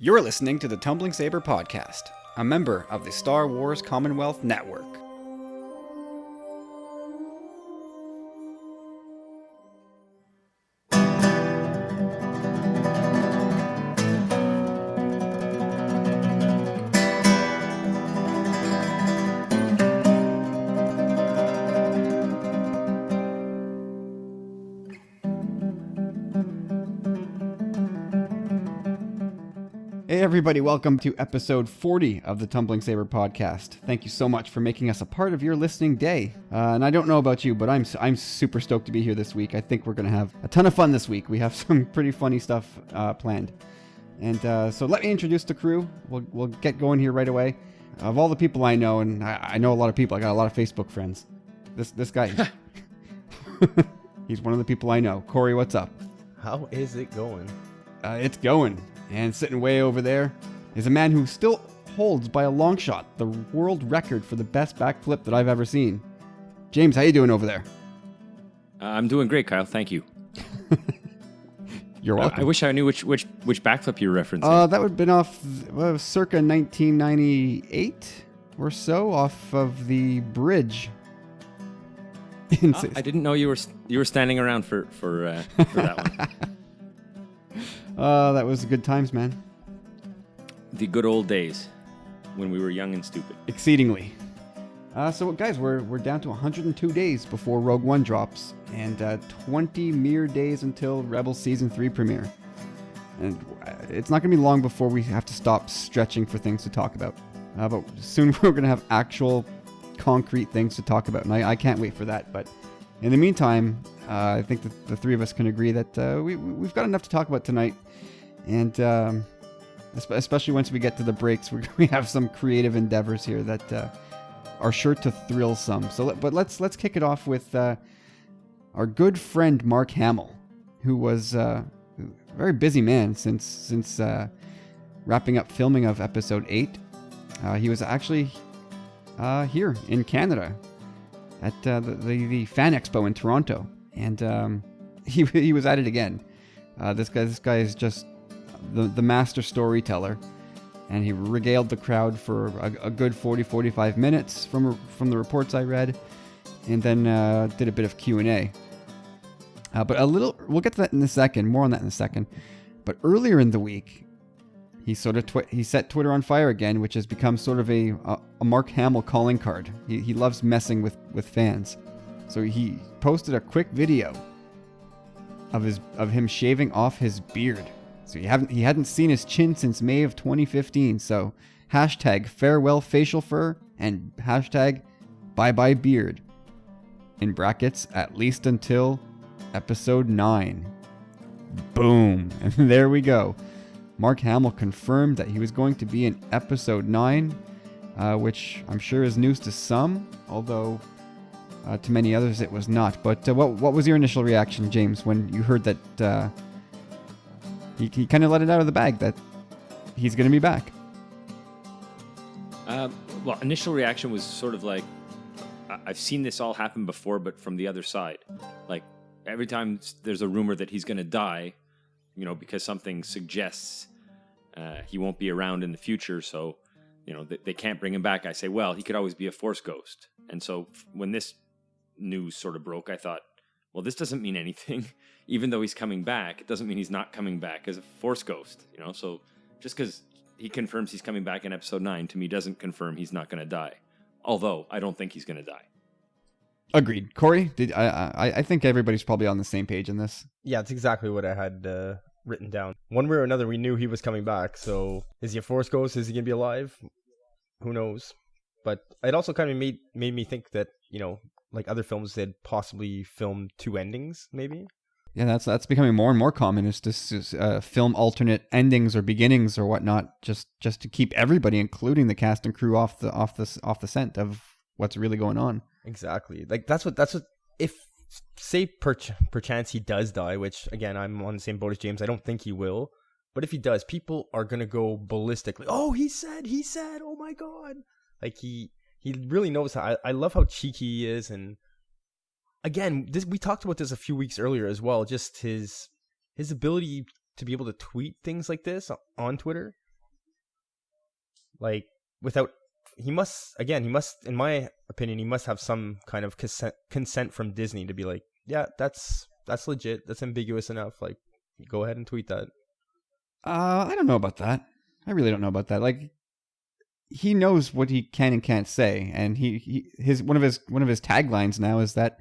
You're listening to the Tumbling Saber Podcast, a member of the Star Wars Commonwealth Network. Hey everybody, welcome to episode 40 of the Tumbling Saber Podcast. Thank you so much for making us a part of your listening day. And I don't know about you, but I'm super stoked to be here this week. I think we're going to have a ton of fun this week. We have some pretty funny stuff planned. And so let me introduce the crew. We'll get going here right away. Of all the people I know, and I know a lot of people, I got a lot of Facebook friends. This guy, he's one of the people I know. Corey, what's up? How is it going? It's going. And sitting way over there is a man who still holds by a long shot the world record for the best backflip that I've ever seen. James, how you doing over there? I'm doing great, Kyle. Thank you. You're welcome. I wish I knew which backflip you were referencing. That would have been off circa 1998 or so, off of the bridge. I didn't know you were standing around for that one. That was good times, man. The good old days when we were young and stupid. Exceedingly. So guys, we're down to 102 days before Rogue One drops, and 20 mere days until Rebels Season 3 premiere. And it's not going to be long before we have to stop stretching for things to talk about. But soon we're going to have actual concrete things to talk about, and I can't wait for that. But in the meantime, I think that the three of us can agree that we've got enough to talk about tonight. And especially once we get to the breaks, we have some creative endeavors here that are sure to thrill some. But let's kick it off with our good friend Mark Hamill, who was a very busy man since wrapping up filming of Episode 8. He was actually here in Canada at the Fan Expo in Toronto, and he was at it again. This guy is just the master storyteller, and he regaled the crowd for a good 40-45 minutes from the reports I read, and then did a bit of Q&A. But we'll get to that in a second, more on that in a second. But earlier in the week, he he set Twitter on fire again, which has become sort of a Mark Hamill calling card. He loves messing with fans. So he posted a quick video of him shaving off his beard. So he hadn't seen his chin since May of 2015. So hashtag farewell facial fur and hashtag bye bye beard. In brackets, at least until episode 9. Boom. And there we go. Mark Hamill confirmed that he was going to be in episode 9, which I'm sure is news to some, although to many others it was not. But what was your initial reaction, James, when you heard that he kind of let it out of the bag that he's going to be back? Well, initial reaction was sort of like, I've seen this all happen before, but from the other side. Like, every time there's a rumor that he's going to die, because something suggests he won't be around in the future, so, they can't bring him back. I say, well, he could always be a Force ghost. And so when this news sort of broke, I thought, well, this doesn't mean anything. Even though he's coming back, it doesn't mean he's not coming back as a Force ghost, So just because he confirms he's coming back in episode 9, to me, doesn't confirm he's not going to die. Although, I don't think he's going to die. Agreed. Corey, I think everybody's probably on the same page in this. Yeah, it's exactly what I had written down. One way or another, we knew he was coming back. So is he a Force ghost? Is he going to be alive? Who knows? But it also kind of made me think that, like other films, they'd possibly film 2 endings, maybe. Yeah, that's becoming more and more common. Is to film alternate endings or beginnings or whatnot, just to keep everybody, including the cast and crew, off the scent of what's really going on. Exactly. Like that's what if say perchance he does die, which again I'm on the same boat as James. I don't think he will, but if he does, people are gonna go ballistic. Like, oh, he said, oh my god, like he really knows how. I love how cheeky he is, and again, we talked about this a few weeks earlier as well. Just his ability to be able to tweet things like this on Twitter. Like, without, he must, in my opinion, he must have some kind of consent from Disney to be like, yeah, that's legit. That's ambiguous enough. Like, go ahead and tweet that. I don't know about that. I really don't know about that. Like, he knows what he can and can't say, and his one of his taglines now is that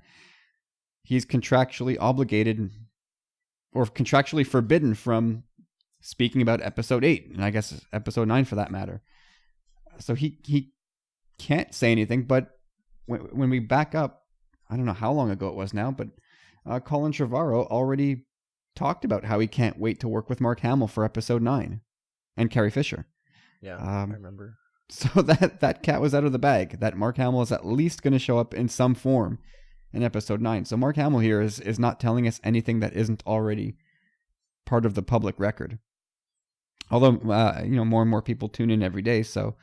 he's contractually obligated or contractually forbidden from speaking about episode 8, and I guess episode 9 for that matter. So he can't say anything. But when we back up, I don't know how long ago it was now, but Colin Trevorrow already talked about how he can't wait to work with Mark Hamill for episode 9 and Carrie Fisher. Yeah, I remember. So that cat was out of the bag, that Mark Hamill is at least going to show up in some form in episode 9. So Mark Hamill here is not telling us anything that isn't already part of the public record. Although, more and more people tune in every day, so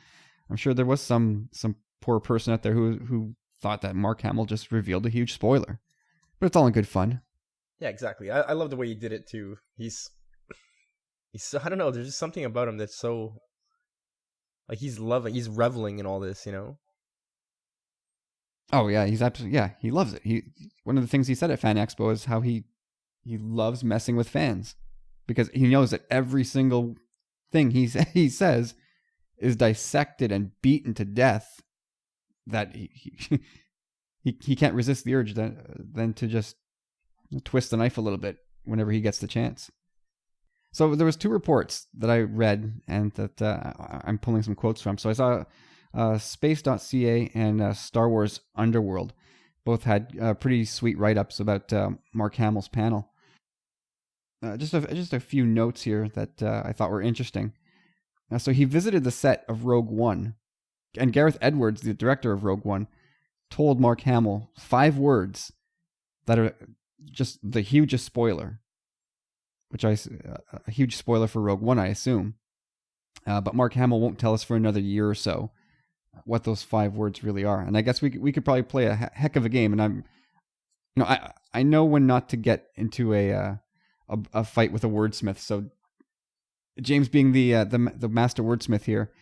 I'm sure there was some poor person out there who thought that Mark Hamill just revealed a huge spoiler. But it's all in good fun. Yeah, exactly. I love the way he did it too. He's I don't know, there's just something about him that's so, like, he's reveling in all this, you know? Oh yeah, he's absolutely, yeah, he loves it. One of the things he said at Fan Expo is how he loves messing with fans, because he knows that every single thing he says is dissected and beaten to death, that he can't resist the urge then to just twist the knife a little bit whenever he gets the chance. So there was 2 reports that I read and that I'm pulling some quotes from. So I saw Space.ca and Star Wars Underworld both had pretty sweet write-ups about Mark Hamill's panel. Just a few notes here that I thought were interesting. So he visited the set of Rogue One, and Gareth Edwards, the director of Rogue One, told Mark Hamill 5 words that are just the hugest spoiler, a huge spoiler for Rogue One, I assume. But Mark Hamill won't tell us for another year or so what those 5 words really are. And I guess we could probably play a heck of a game. And I know when not to get into a fight with a wordsmith. So James, being the master wordsmith here,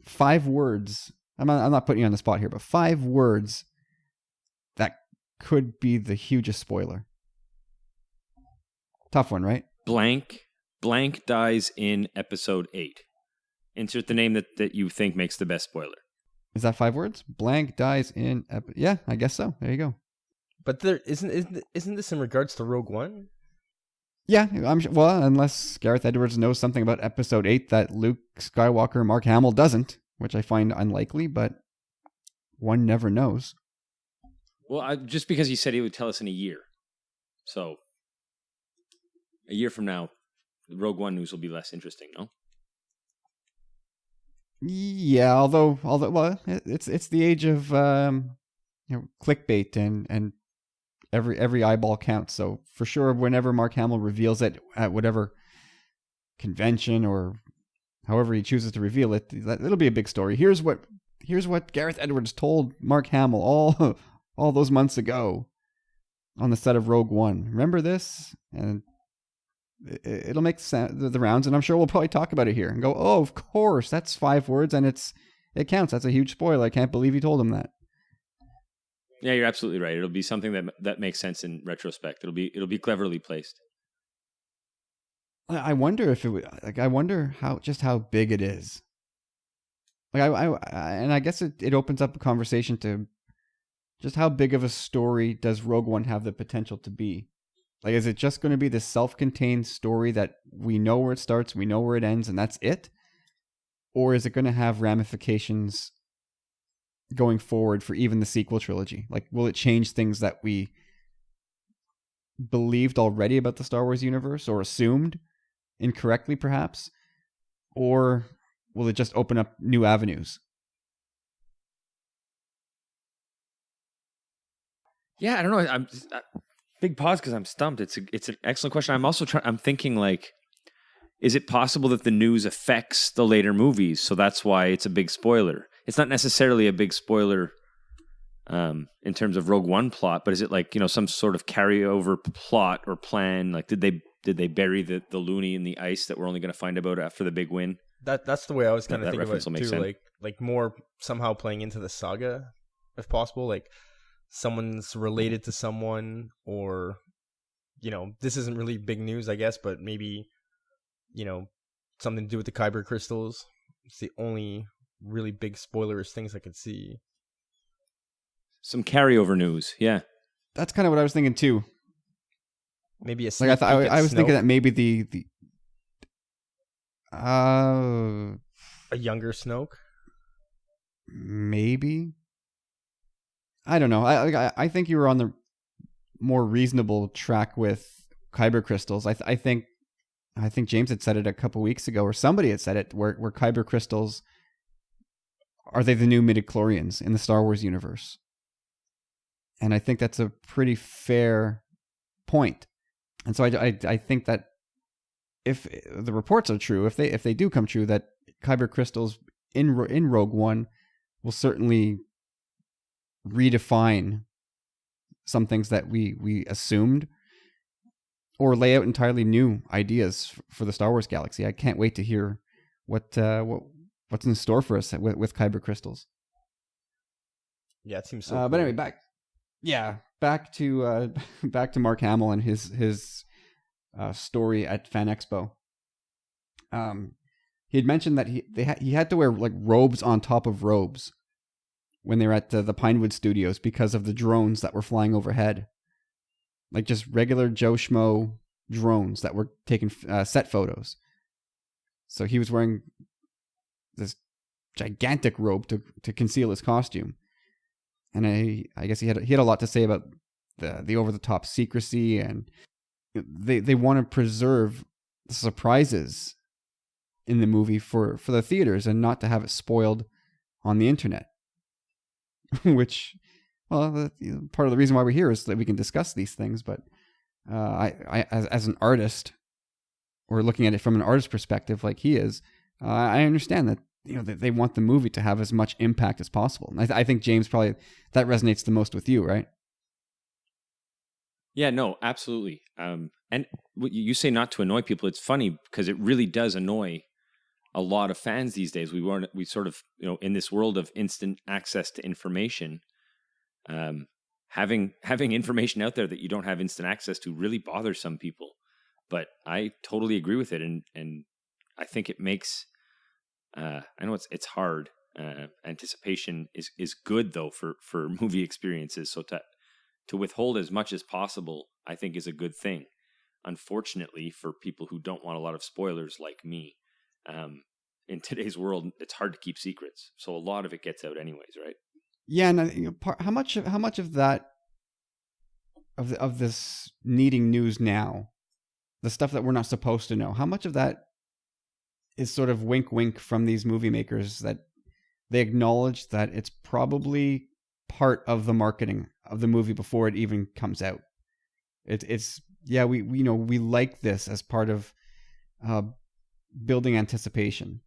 5 words. I'm not putting you on the spot here, but 5 words that could be the hugest spoiler. Tough one, right? Blank dies in episode 8. Insert the name that you think makes the best spoiler. Is that 5 words? Blank dies in yeah, I guess so. There you go. But there isn't this in regards to Rogue One? Yeah, I'm sure. Well, unless Gareth Edwards knows something about episode 8 that Luke Skywalker and Mark Hamill doesn't, which I find unlikely, but one never knows. Well, just because he said he would tell us in a year. So, a year from now, the Rogue One news will be less interesting, no? Yeah, although well, it's the age of clickbait and every eyeball counts. So for sure, whenever Mark Hamill reveals it at whatever convention or however he chooses to reveal it, it'll be a big story. Here's what Gareth Edwards told Mark Hamill all those months ago on the set of Rogue One. Remember this? And it'll make the rounds, and I'm sure we'll probably talk about it here and go, oh, of course, that's 5 words, and it counts. That's a huge spoiler. I can't believe he told him that. Yeah, you're absolutely right. It'll be something that makes sense in retrospect. It'll be cleverly placed. I wonder if it would. Like, I wonder how big it is. Like I guess it opens up a conversation to just how big of a story does Rogue One have the potential to be. Like, is it just going to be this self-contained story that we know where it starts, we know where it ends, and that's it? Or is it going to have ramifications going forward for even the sequel trilogy? Like, will it change things that we believed already about the Star Wars universe, or assumed incorrectly perhaps? Or will it just open up new avenues? Yeah, I don't know. Big pause because I'm stumped. It's an excellent question. I'm also I'm thinking, like, is it possible that the news affects the later movies, so that's why it's a big spoiler? It's not necessarily a big spoiler in terms of Rogue One plot, but is it like, some sort of carryover plot or plan? Like, did they bury the loony in the ice that we're only going to find about after the big win? That's the way I was kind of that thinking about reference will it make too. sense. Like more somehow playing into the saga, if possible. Like someone's related to someone, or this isn't really big news, I guess, but maybe something to do with the Kyber crystals. It's the only really big spoilerish things I could see. Some carryover news, yeah. That's kind of what I was thinking too. Maybe a Like I sneak peek at I was thinking Snoke, that maybe the a younger Snoke. maybe, I don't know. I think you were on the more reasonable track with Kyber crystals. I think James had said it a couple weeks ago, or somebody had said it, where Kyber crystals, are they the new midichlorians in the Star Wars universe? And I think that's a pretty fair point. And so I think that if the reports are true, if they do come true, that Kyber crystals in Rogue One will certainly redefine some things that we assumed, or lay out entirely new ideas for the Star Wars galaxy. I can't wait to hear what's in store for us with Kyber crystals. Yeah, it seems so. But cool. anyway, back to Mark Hamill and his story at Fan Expo. He had mentioned that he had to wear like robes on top of robes when they were at the Pinewood Studios because of the drones that were flying overhead. Like just regular Joe Schmo drones that were taking set photos. So he was wearing this gigantic robe to conceal his costume. And I guess he had a lot to say about the over the top secrecy, and they want to preserve the surprises in the movie for the theaters and not to have it spoiled on the internet. Which, well, part of the reason why we're here is that we can discuss these things. But I as an artist, or looking at it from an artist perspective, like he is, I understand that they want the movie to have as much impact as possible. And I think, James, probably that resonates the most with you, right? Yeah, no, absolutely. And you say not to annoy people. It's funny because it really does annoy a lot of fans these days. We sort of, in this world of instant access to information, having information out there that you don't have instant access to really bothers some people. But I totally agree with it, and I think it makes. I know it's hard. Anticipation is good though for movie experiences. So to withhold as much as possible, I think, is a good thing. Unfortunately, for people who don't want a lot of spoilers like me, in today's world, it's hard to keep secrets. So a lot of it gets out anyways, right? Yeah, and how much of that of this needing news now, the stuff that we're not supposed to know, how much of that is sort of wink wink from these movie makers, that they acknowledge that it's probably part of the marketing of the movie before it even comes out. It's we like this as part of building anticipation.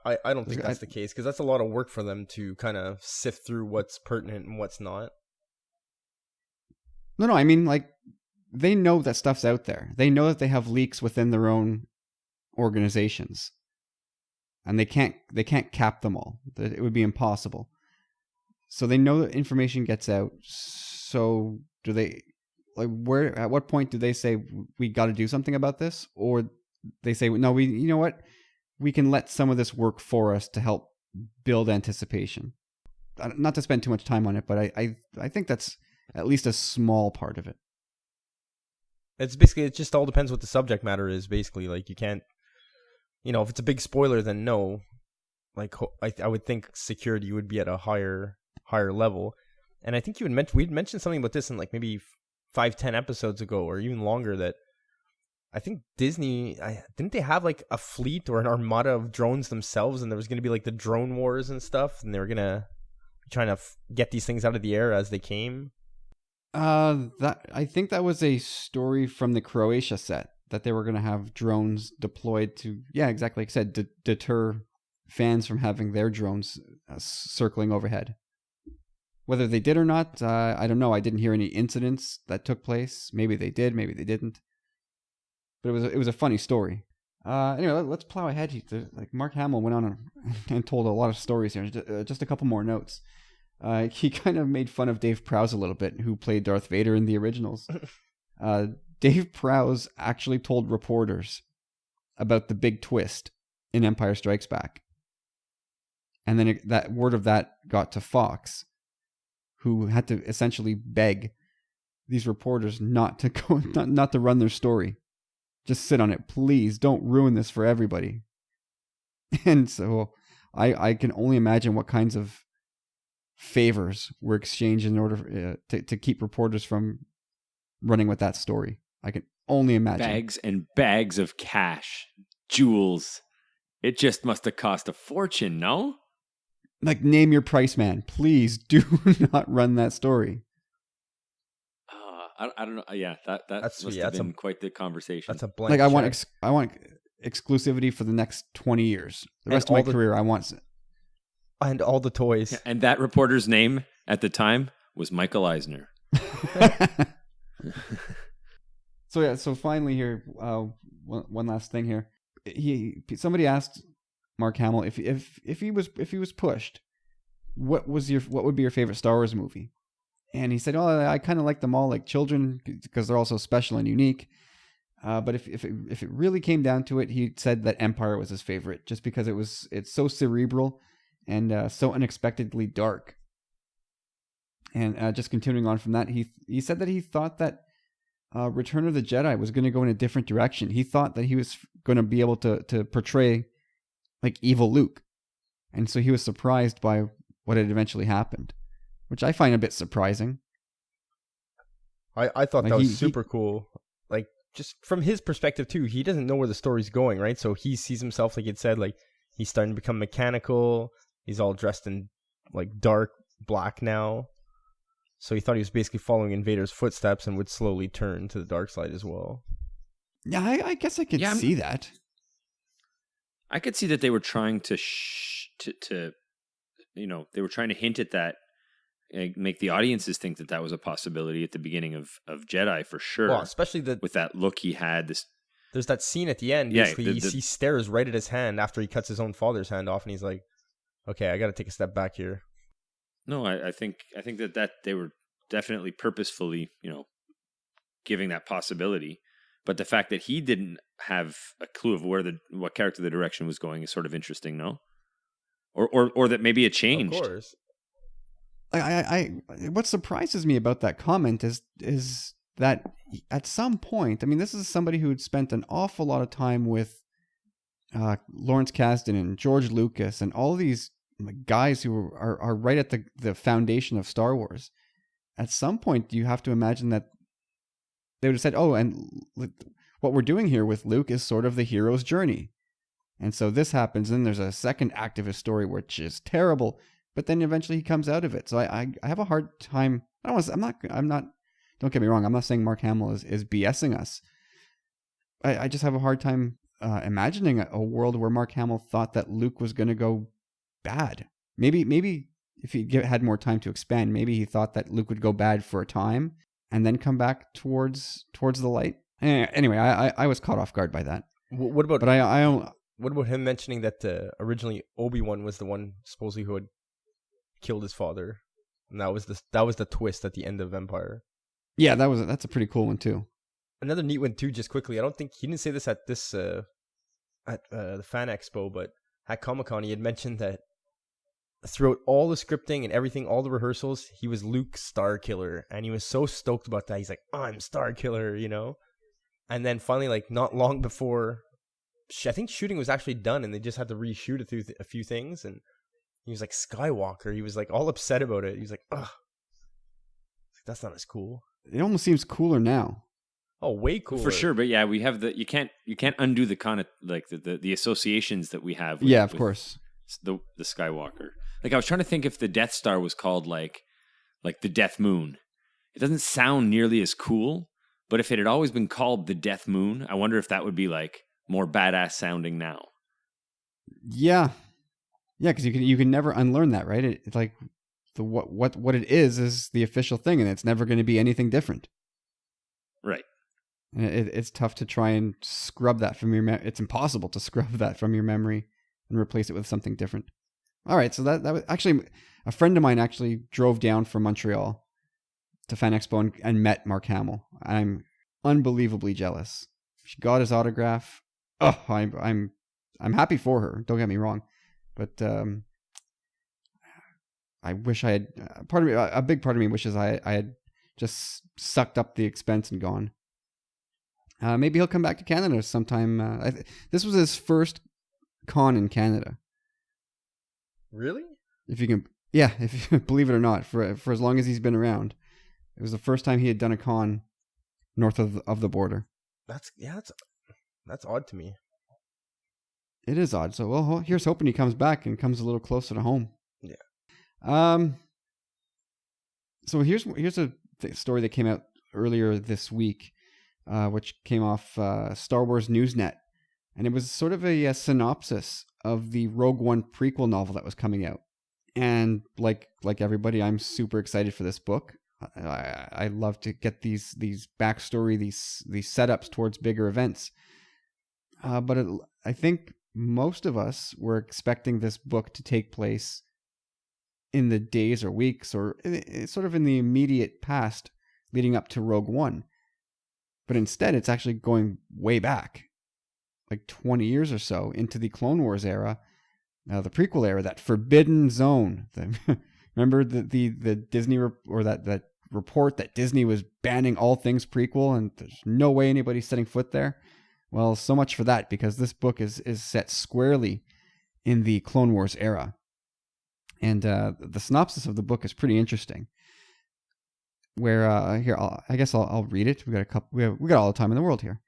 I don't think that's the case, because that's a lot of work for them to kind of sift through what's pertinent and what's not. No, I mean, like, they know that stuff's out there. They know that they have leaks within their own organizations, and they can't cap them all. It would be impossible. So they know that information gets out. So do they, like, where, at what point do they say we got to do something about this, or they say no, you know what, we can let some of this work for us to help build anticipation? Not to spend too much time on it, but I think that's at least a small part of it. It's basically, it just all depends what the subject matter is, basically. Like, you can't, if it's a big spoiler, then no. Like, I would think security would be at a higher level. And I think we'd mentioned something about this in like maybe 5-10 episodes ago, or even longer, that I think Disney, didn't they have like a fleet or an armada of drones themselves, and there was going to be like the drone wars and stuff, and they were going to be trying to get these things out of the air as they came? I think that was a story from the Croatia set, that they were going to have drones deployed to, yeah, exactly like I said, deter fans from having their drones circling overhead. Whether they did or not, I don't know. I didn't hear any incidents that took place. Maybe they did, maybe they didn't. But it was a funny story. Anyway, let's plow ahead. Like Mark Hamill went on and told a lot of stories here. Just a couple more notes. He kind of made fun of Dave Prowse a little bit, who played Darth Vader in the originals. Dave Prowse actually told reporters about the big twist in Empire Strikes Back. And then that word of that got to Fox, who had to essentially beg these reporters not to go, not to run their story. Just sit on it, please. Don't ruin this for everybody. And so I can only imagine what kinds of favors were exchanged in order to keep reporters from running with that story. I can only imagine. Bags and bags of cash, jewels. It just must have cost a fortune, no? Like, name your price, man. Please do not run that story. I don't know. Yeah, that must have been quite the conversation. That's a blank. Like, I want exclusivity for the next 20 years. The rest of my career, I want. And all the toys. Yeah, and that reporter's name at the time was Michael Eisner. So finally here, one last thing here. Somebody asked Mark Hamill if he was pushed, what would be your favorite Star Wars movie? And he said, "Oh, I kind of like them all, like children, because they're all so special and unique. But if it really came down to it, he said that Empire was his favorite, just because it's so cerebral and so unexpectedly dark." And just continuing on from that, he said that he thought that Return of the Jedi was going to go in a different direction. He thought that he was going to be able to portray like evil Luke, and so he was surprised by what had eventually happened, which I find a bit surprising. I thought like that was super cool. Like, just from his perspective too, he doesn't know where the story's going, right? So he sees himself, like it said, like he's starting to become mechanical. He's all dressed in like dark black now. So he thought he was basically following in Vader's footsteps and would slowly turn to the dark side as well. Yeah, I guess I could see that. I could see that they were trying to they were trying to hint at that, make the audiences think that was a possibility at the beginning of Jedi for sure. Well, especially with that look he had. There's that scene at the end. Basically, he stares right at his hand after he cuts his own father's hand off, and he's like, "Okay, I got to take a step back here." No, I think that they were definitely purposefully, giving that possibility. But the fact that he didn't have a clue of what character the direction was going is sort of interesting, no? Or that maybe it changed. Of course. What surprises me about that comment is that at some point, I mean, this is somebody who had spent an awful lot of time with Lawrence Kasdan and George Lucas and all these guys who are right at the foundation of Star Wars. At some point, you have to imagine that they would have said, "Oh, and what we're doing here with Luke is sort of the hero's journey." And so this happens, and there's a second act of his story which is terrible, but then eventually he comes out of it. So I have a hard time. I'm not. Don't get me wrong. I'm not saying Mark Hamill is BSing us. I just have a hard time imagining a world where Mark Hamill thought that Luke was going to go bad. Maybe if he had more time to expand, maybe he thought that Luke would go bad for a time and then come back towards the light. Anyway, I was caught off guard by that. What about? But I don't. What about him mentioning that originally Obi-Wan was the one supposedly who had killed his father, and that was the twist at the end of Empire. Yeah, that's a pretty cool one too. Another neat one too. Just quickly, I don't think he didn't say this at this the Fan Expo, but at Comic-Con he had mentioned that throughout all the scripting and everything, all the rehearsals, he was Luke Starkiller, and he was so stoked about that. He's like, "I'm Starkiller," And then finally, like not long before, I think shooting was actually done, and they just had to reshoot it through a few things, and he was like Skywalker. He was like all upset about it. He was like, "Ugh, that's not as cool." It almost seems cooler now. Oh, way cooler for sure. But yeah, we have you can't undo the kind of like the associations that we have. With, of course. The Skywalker. Like I was trying to think if the Death Star was called like the Death Moon. It doesn't sound nearly as cool, but if it had always been called the Death Moon, I wonder if that would be like more badass sounding now. Yeah, because you can never unlearn that, right? It's like what it is the official thing, and it's never going to be anything different. Right. And it's tough to try and scrub that from your it's impossible to scrub that from your memory and replace it with something different. All right, so that was actually a friend of mine actually drove down from Montreal to Fan Expo and met Mark Hamill. I'm unbelievably jealous. She got his autograph. Oh, I'm happy for her. Don't get me wrong, but I wish I had. A big part of me wishes I had just sucked up the expense and gone. Maybe he'll come back to Canada sometime. This was his first con in Canada. Really? If you can, yeah, if you believe it or not, for as long as he's been around, it was the first time he had done a con north of the border. That's odd to me. It is odd. So, well, here's hoping he comes back and comes a little closer to home. Yeah. So here's a story that came out earlier this week, which came off Star Wars Newsnet, and it was sort of a synopsis of the Rogue One prequel novel that was coming out. And like everybody, I'm super excited for this book. I love to get these backstory, these setups towards bigger events. But I think most of us were expecting this book to take place in the days or weeks or sort of in the immediate past leading up to Rogue One. But instead, it's actually going way back, like 20 years or so, into the Clone Wars era, the prequel era, that Forbidden Zone. Remember the Disney or that report that Disney was banning all things prequel and there's no way anybody's setting foot there? Well, so much for that, because this book is set squarely in the Clone Wars era. And the synopsis of the book is pretty interesting. Where here, I guess I'll read it. We got all the time in the world here.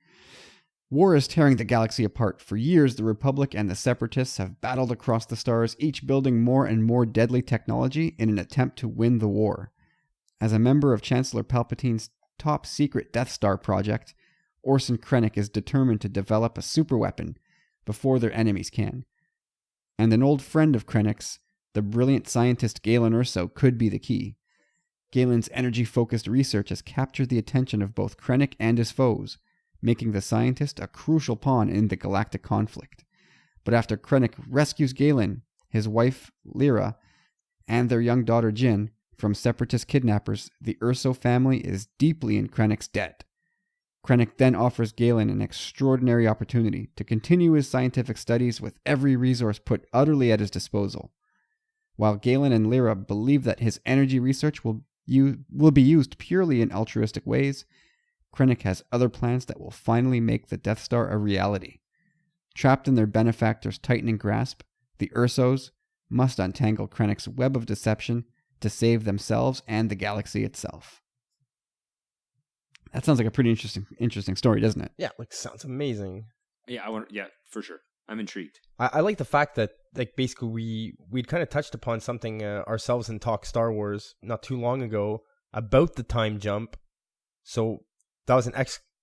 War is tearing the galaxy apart. For years, the Republic and the Separatists have battled across the stars, each building more and more deadly technology in an attempt to win the war. As a member of Chancellor Palpatine's top secret Death Star project, Orson Krennic is determined to develop a superweapon before their enemies can. And an old friend of Krennic's, the brilliant scientist Galen Erso, could be the key. Galen's energy-focused research has captured the attention of both Krennic and his foes, making the scientist a crucial pawn in the galactic conflict. But after Krennic rescues Galen, his wife Lyra, and their young daughter Jyn from Separatist kidnappers, the Erso family is deeply in Krennic's debt. Krennic then offers Galen an extraordinary opportunity to continue his scientific studies with every resource put utterly at his disposal. While Galen and Lyra believe that his energy research will be used purely in altruistic ways, Krennic has other plans that will finally make the Death Star a reality. Trapped in their benefactor's tightening grasp, the Ersos must untangle Krennic's web of deception to save themselves and the galaxy itself. That sounds like a pretty interesting story, doesn't it? Yeah, sounds amazing. Yeah, for sure. I'm intrigued. I like the fact that basically we'd kind of touched upon something ourselves in Talk Star Wars not too long ago about the time jump. So that was an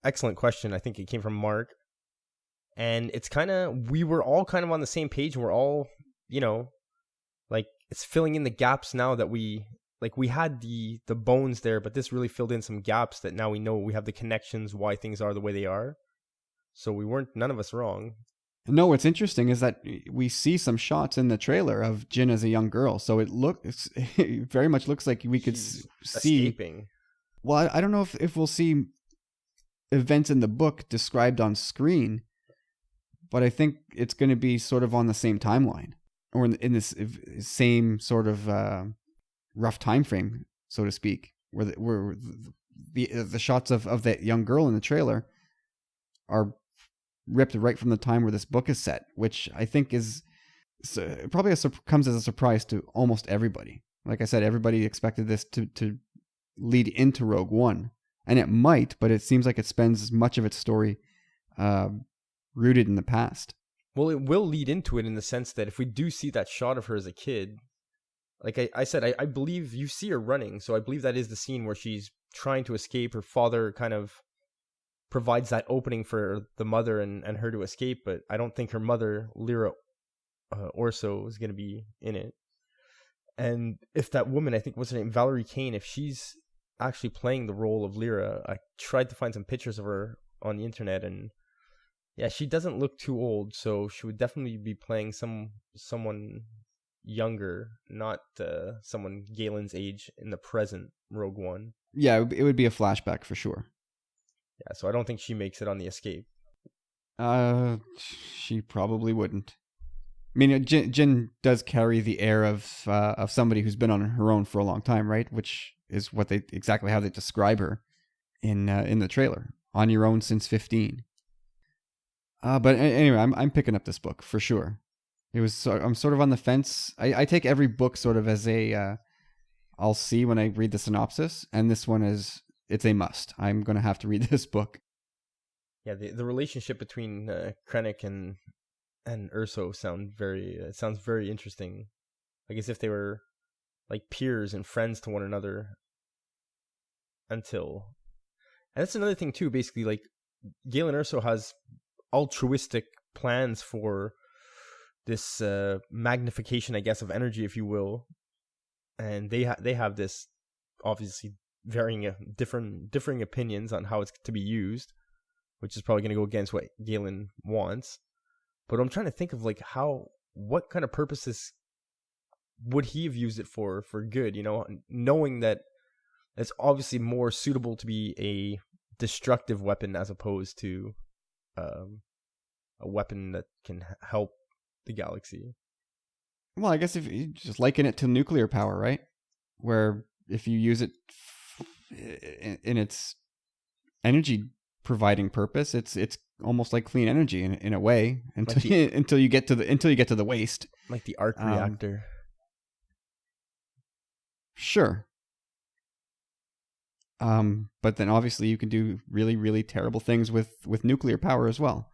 excellent question. I think it came from Mark. And it's we were all kind of on the same page, and we're all, it's filling in the gaps now that we had the bones there, but this really filled in some gaps that now we know we have the connections, why things are the way they are. So none of us wrong. No, what's interesting is that we see some shots in the trailer of Jyn as a young girl, so it very much looks like we could see escaping. Well, I don't know if we'll see events in the book described on screen, but I think it's going to be sort of on the same timeline, or in this same sort of rough time frame, so to speak, where the shots of that young girl in the trailer are ripped right from the time where this book is set, which I think is probably comes as a surprise to almost everybody. Like I said, everybody expected this to lead into Rogue One, and it might, but it seems like it spends much of its story rooted in the past. Well, it will lead into it in the sense that if we do see that shot of her as a kid, like I said, I believe you see her running, so I believe that is the scene where she's trying to escape. Her father kind of provides that opening for the mother and her to escape, but I don't think her mother, Lyra Orso, is going to be in it. And if that woman, I think what's her name, Valerie Kane, if she's actually playing the role of Lyra, I tried to find some pictures of her on the internet, and yeah, she doesn't look too old, so she would definitely be playing someone younger, not someone Galen's age in the present Rogue One. Yeah, it would be a flashback for sure. Yeah, so I don't think she makes it on the escape. She probably wouldn't. I mean, Jin does carry the air of somebody who's been on her own for a long time, right? Which is what exactly how they describe her in the trailer. On your own since 15. But anyway, I'm picking up this book for sure. I'm sort of on the fence. I take every book sort of as a I'll see when I read the synopsis, and this one it's a must. I'm gonna have to read this book. Yeah, the relationship between Krennic and Urso sounds very interesting. Like as if they were like peers and friends to one another. And that's another thing too. Basically, like Galen Erso has altruistic plans for this magnification, I guess, of energy, if you will, and they have this obviously differing opinions on how it's to be used, which is probably going to go against what Galen wants. But I'm trying to think of like what kind of purposes would he have used it for good, knowing that it's obviously more suitable to be a destructive weapon as opposed to a weapon that can help the galaxy. Well, I guess if you just liken it to nuclear power, right? Where if you use it in its energy providing purpose, it's almost like clean energy in a way until you get to the waste, like the arc reactor. Sure. But then obviously you can do really, really terrible things with nuclear power as well.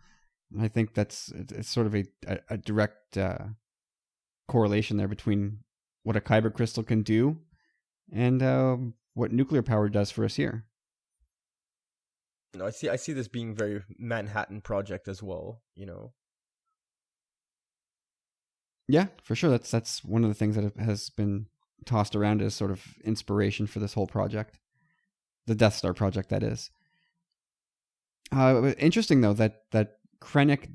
And I think it's sort of a direct correlation there between what a kyber crystal can do and what nuclear power does for us here. No, I see this being very Manhattan Project as well, Yeah, for sure. That's one of the things that has been tossed around as sort of inspiration for this whole project. The Death Star project, that is. Interesting, though, that Krennic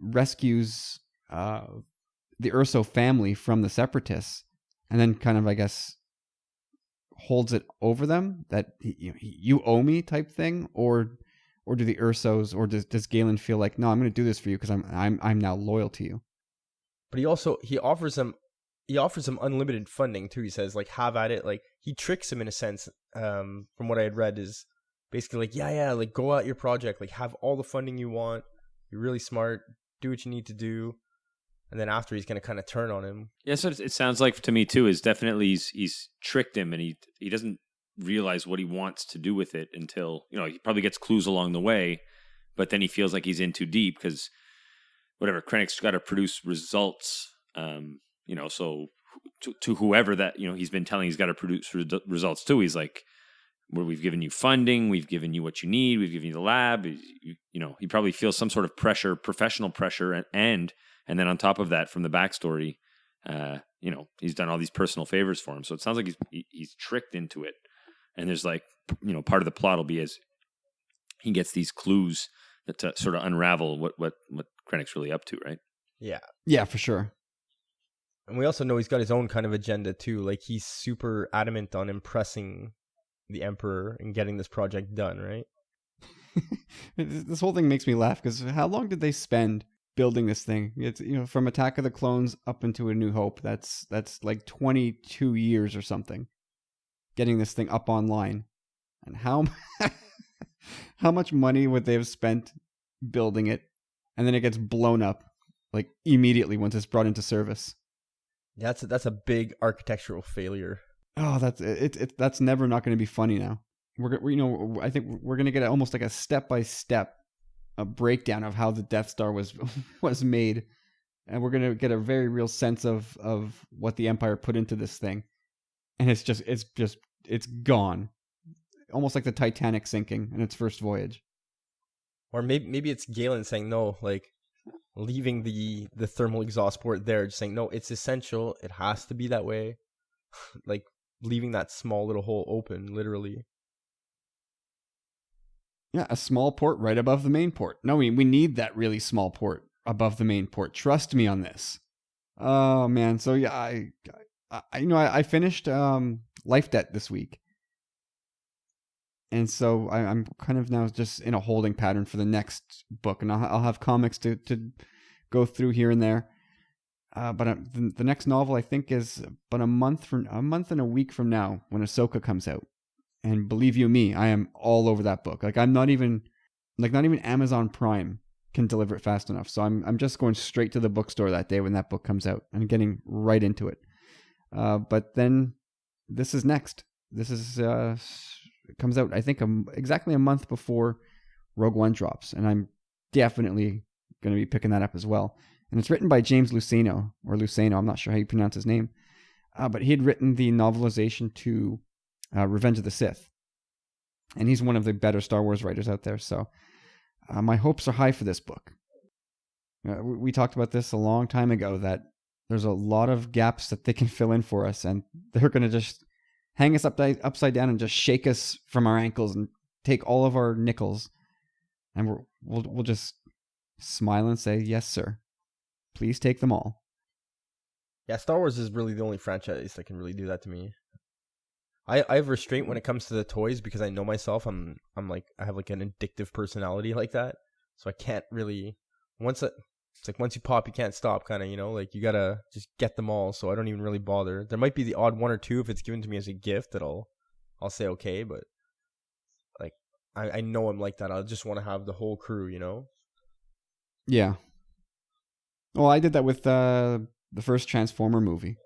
rescues the Urso family from the Separatists and then kind of, I guess, holds it over them, that you owe me type thing, or do the Ursos, or does Galen feel like, no, I'm going to do this for you because I'm now loyal to you? But he offers them unlimited funding too. He says, like, have at it. Like, he tricks him in a sense. From what I had read, is basically like, yeah, like, go at your project, like, have all the funding you want. You're really smart. Do what you need to do. And then after, he's going to kind of turn on him. Yeah, so it sounds like to me too is definitely he's tricked him, and he doesn't realize what he wants to do with it until he probably gets clues along the way, but then he feels like he's in too deep because whatever, Krennic's got to produce results. So to whoever that he's been telling he's got to produce results to, he's like, well, we've given you funding, we've given you what you need, we've given you the lab. He probably feels some sort of pressure, professional pressure, and then on top of that, from the backstory, he's done all these personal favors for him. So it sounds like he's tricked into it. And there's like, part of the plot will be as he gets these clues that to sort of unravel what Krennic's really up to, right? Yeah. Yeah, for sure. And we also know he's got his own kind of agenda too. Like, he's super adamant on impressing the Emperor and getting this project done, right? This whole thing makes me laugh because how long did they spend building this thing? It's from Attack of the Clones up into A New Hope. That's like 22 years or something. Getting this thing up online, and how much money would they have spent building it, and then it gets blown up like immediately once it's brought into service. That's a big architectural failure. Oh, that's never not going to be funny now. I think we're going to get almost like a step-by-step breakdown of how the Death Star was made, and we're going to get a very real sense of what the Empire put into this thing, and it's gone, almost like the Titanic sinking in its first voyage. Or maybe it's Galen saying no, like leaving the thermal exhaust port there, just saying no, it's essential, it has to be that way, like leaving that small little hole open, literally. Yeah, a small port right above the main port. No, we need that really small port above the main port. Trust me on this. Oh man, so yeah, I finished Life Debt this week, and so I'm kind of now just in a holding pattern for the next book, and I'll have comics to go through here and there. But the next novel I think is about a month and a week from now when Ahsoka comes out. And believe you me, I am all over that book. Like not even Amazon Prime can deliver it fast enough. So I'm just going straight to the bookstore that day when that book comes out and getting right into it. But then this is next. This is it comes out I think exactly a month before Rogue One drops, and I'm definitely going to be picking that up as well. And it's written by James Luceno or Luceno. I'm not sure how you pronounce his name, but he had written the novelization to Revenge of the Sith, and he's one of the better Star Wars writers out there. So my hopes are high for this book. We talked about this a long time ago, that there's a lot of gaps that they can fill in for us, and they're going to just hang us upside down and just shake us from our ankles and take all of our nickels, and we'll just smile and say, yes sir, please take them all. Yeah, Star Wars is really the only franchise that can really do that to me. I have restraint when it comes to the toys because I know myself. I'm like, I have like an addictive personality like that. So I can't really, it's like once you pop, you can't stop kind of, like you gotta just get them all. So I don't even really bother. There might be the odd one or two if it's given to me as a gift that I'll say okay, but like I know I'm like that. I just want to have the whole crew, Yeah. Well, I did that with the first Transformer movie.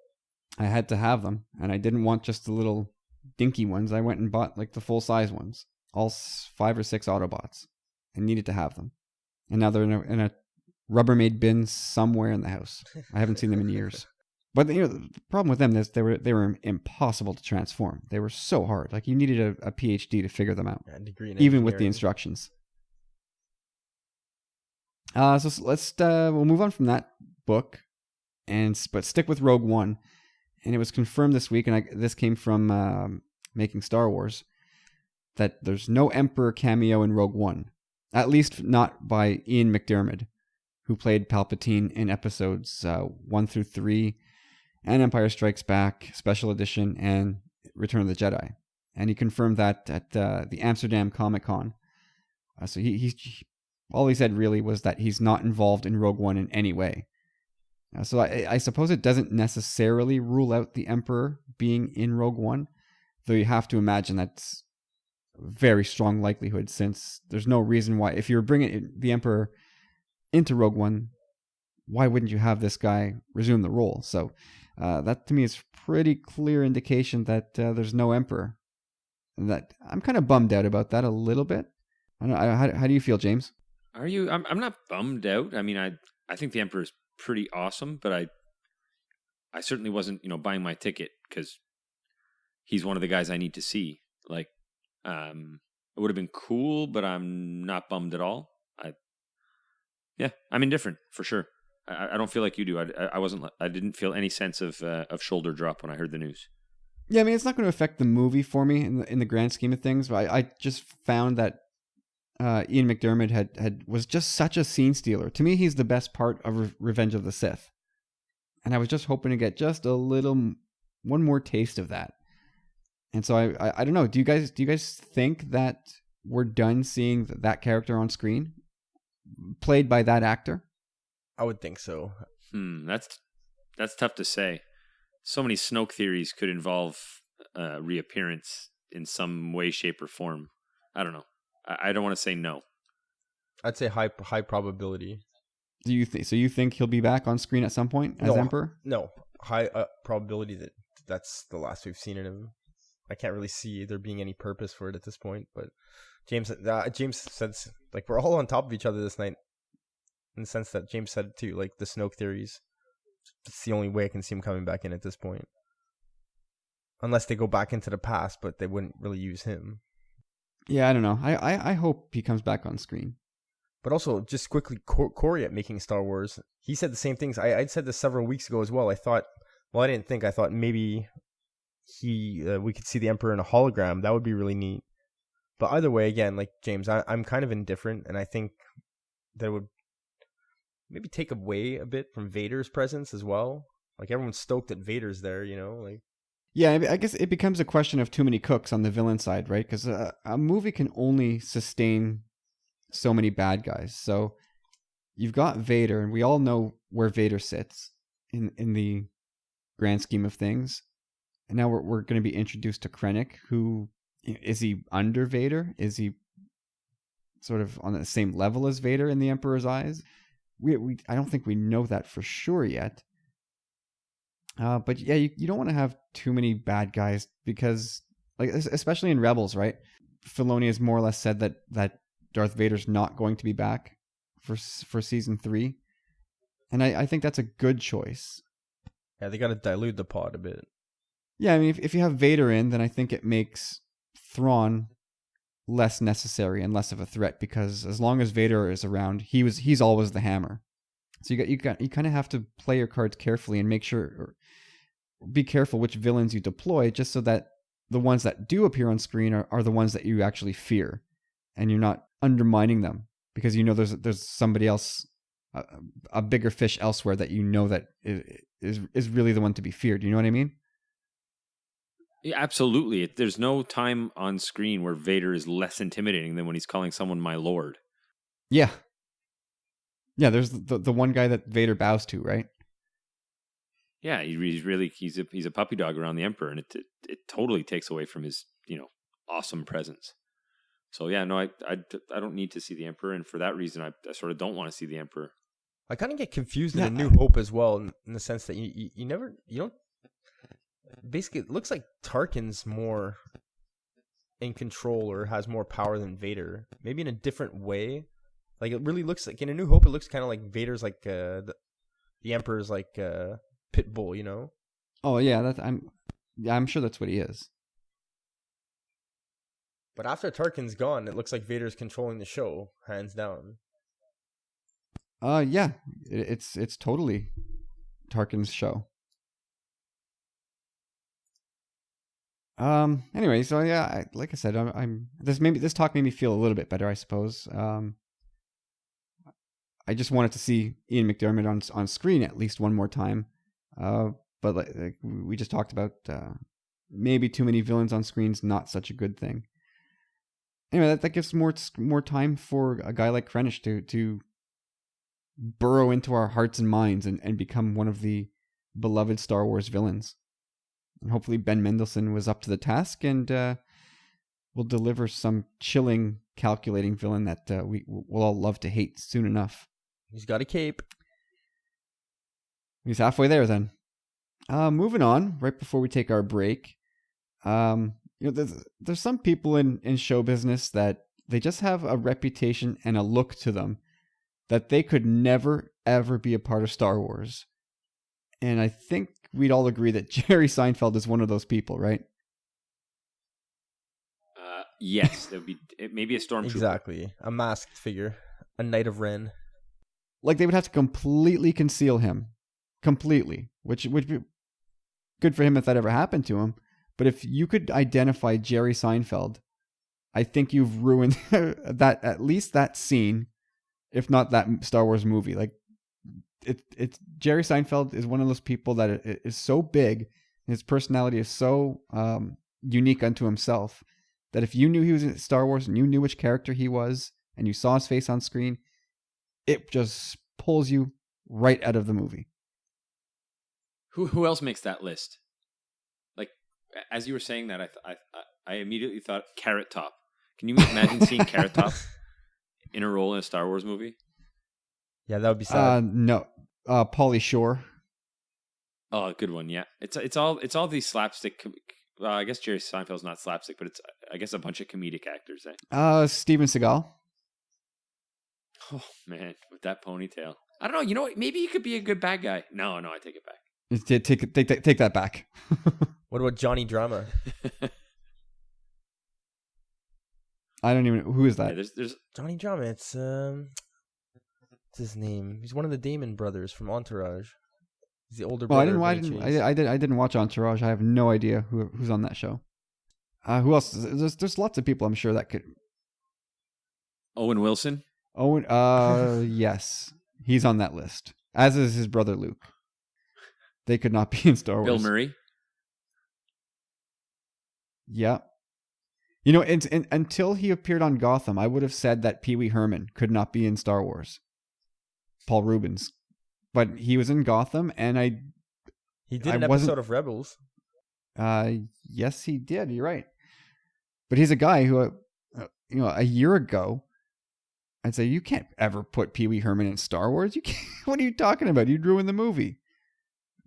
I had to have them, and I didn't want just the little dinky ones. I went and bought like the full size ones, all 5 or 6 Autobots, and needed to have them. And now they're in a Rubbermaid bin somewhere in the house. I haven't seen them in years. But the problem with them is they were impossible to transform. They were so hard. Like you needed a PhD to figure them out, even with the instructions. So let's we'll move on from that book, but stick with Rogue One. And it was confirmed this week, and this came from Making Star Wars, that there's no Emperor cameo in Rogue One. At least not by Ian McDiarmid, who played Palpatine in episodes 1 through 3, and Empire Strikes Back, Special Edition, and Return of the Jedi. And he confirmed that at the Amsterdam Comic-Con. So he all he said really was that he's not involved in Rogue One in any way. So I suppose it doesn't necessarily rule out the Emperor being in Rogue One, though you have to imagine that's a very strong likelihood, since there's no reason why, if you're bringing the Emperor into Rogue One, why wouldn't you have this guy resume the role? So that to me is pretty clear indication that there's no Emperor. And that I'm kind of bummed out about that a little bit. I don't know, how do you feel, James? Are you? I'm not bummed out. I mean, I think the Emperor is pretty awesome, but I certainly wasn't, buying my ticket because he's one of the guys I need to see. Like, it would have been cool, but I'm not bummed at all. I'm indifferent for sure. I don't feel like you do. I didn't feel any sense of shoulder drop when I heard the news. Yeah, I mean, it's not going to affect the movie for me in the grand scheme of things, but I just found that Ian McDiarmid was just such a scene stealer. To me, he's the best part of Revenge of the Sith, and I was just hoping to get just one more taste of that. And so I don't know. Do you guys think that we're done seeing that character on screen, played by that actor? I would think so. That's tough to say. So many Snoke theories could involve reappearance in some way, shape, or form. I don't know. I don't want to say no. I'd say high probability. Do you think so? You think he'll be back on screen at some point as Emperor? No, high probability that's the last we've seen of him. I can't really see there being any purpose for it at this point. But James said, like, we're all on top of each other this night, in the sense that James said too, like the Snoke theories. It's the only way I can see him coming back in at this point, unless they go back into the past, but they wouldn't really use him. Yeah, I don't know. I hope he comes back on screen. But also, just quickly, Corey at Making Star Wars, he said the same things. I'd said this several weeks ago as well. I thought maybe we could see the Emperor in a hologram. That would be really neat. But either way, again, like James, I'm kind of indifferent, and I think that would maybe take away a bit from Vader's presence as well. Like everyone's stoked that Vader's there, you know, like. Yeah, I guess it becomes a question of too many cooks on the villain side, right? Because a movie can only sustain so many bad guys. So you've got Vader, and we all know where Vader sits in the grand scheme of things. And now we're going to be introduced to Krennic, who, is he under Vader? Is he sort of on the same level as Vader in the Emperor's eyes? I don't think we know that for sure yet. But yeah, you don't want to have too many bad guys because, like, especially in Rebels, right? Filoni has more or less said that Darth Vader's not going to be back for season 3, and I think that's a good choice. Yeah, they got to dilute the pod a bit. Yeah, I mean, if you have Vader in, then I think it makes Thrawn less necessary and less of a threat, because as long as Vader is around, he's always the hammer. So you kind of have to play your cards carefully and make sure, or be careful which villains you deploy, just so that the ones that do appear on screen are the ones that you actually fear, and you're not undermining them because you know there's somebody else, a bigger fish elsewhere that you know that is really the one to be feared. You know what I mean? Yeah, absolutely. There's no time on screen where Vader is less intimidating than when he's calling someone my lord. Yeah. Yeah, there's the one guy that Vader bows to, right? Yeah, he's a puppy dog around the Emperor, and it totally takes away from his, awesome presence. So yeah, no, I don't need to see the Emperor, and for that reason, I sort of don't want to see the Emperor. I kind of get confused in A New Hope as well, in the sense that you don't. Basically, it looks like Tarkin's more in control or has more power than Vader, maybe in a different way. Like, it really looks like in A New Hope, it looks kind of like Vader's like the Emperor's like pit bull, you know? Oh yeah, I'm sure that's what he is. But after Tarkin's gone, it looks like Vader's controlling the show, hands down. Yeah, it's totally Tarkin's show. Anyway, so yeah, like I said, this talk made me feel a little bit better, I suppose. I just wanted to see Ian McDiarmid on screen at least one more time. But like we just talked about, maybe too many villains on screen's not such a good thing. Anyway, that gives more time for a guy like Krennic to burrow into our hearts and minds and become one of the beloved Star Wars villains. And hopefully Ben Mendelsohn was up to the task and will deliver some chilling, calculating villain that we'll all love to hate soon enough. He's got a cape. He's halfway there then. Moving on, right before we take our break. There's some people in show business that they just have a reputation and a look to them that they could never, ever be a part of Star Wars. And I think we'd all agree that Jerry Seinfeld is one of those people, right? Yes, maybe a stormtrooper. Exactly. A masked figure. A Knight of Ren. Like, they would have to completely conceal him. Completely. Which would be good for him if that ever happened to him. But if you could identify Jerry Seinfeld, I think you've ruined at least that scene, if not that Star Wars movie. Like, it's Jerry Seinfeld is one of those people that is so big, his personality is so unique unto himself, that if you knew he was in Star Wars and you knew which character he was and you saw his face on screen, it just pulls you right out of the movie. Who else makes that list? Like, as you were saying that, I immediately thought Carrot Top. Can you imagine seeing Carrot Top in a role in a Star Wars movie? Yeah, that would be sad. No. Pauly Shore. Oh, good one. Yeah, it's all these slapstick. I guess Jerry Seinfeld's not slapstick, but it's I guess a bunch of comedic actors. Steven Seagal. Oh man, with that ponytail. I don't know. You know what? Maybe he could be a good bad guy. No, I take it back. Take that back. What about Johnny Drama? I don't even know. Who is that? Yeah, there's Johnny Drama. It's what's his name? He's one of the Damon brothers from Entourage. He's the older brother. I didn't watch Entourage. I have no idea who's on that show. Who else? There's lots of people I'm sure that could. Owen Wilson. Owen, yes, he's on that list. As is his brother Luke. They could not be in Star Wars. Bill Murray. Yeah. You know, until he appeared on Gotham, I would have said that Pee Wee Herman could not be in Star Wars. Paul Rubens. But he was in Gotham, and He did an episode of Rebels. Yes, he did. You're right. But he's a guy who, a year ago, I'd say, you can't ever put Pee Wee Herman in Star Wars. You can't. What are you talking about? You'd ruin the movie.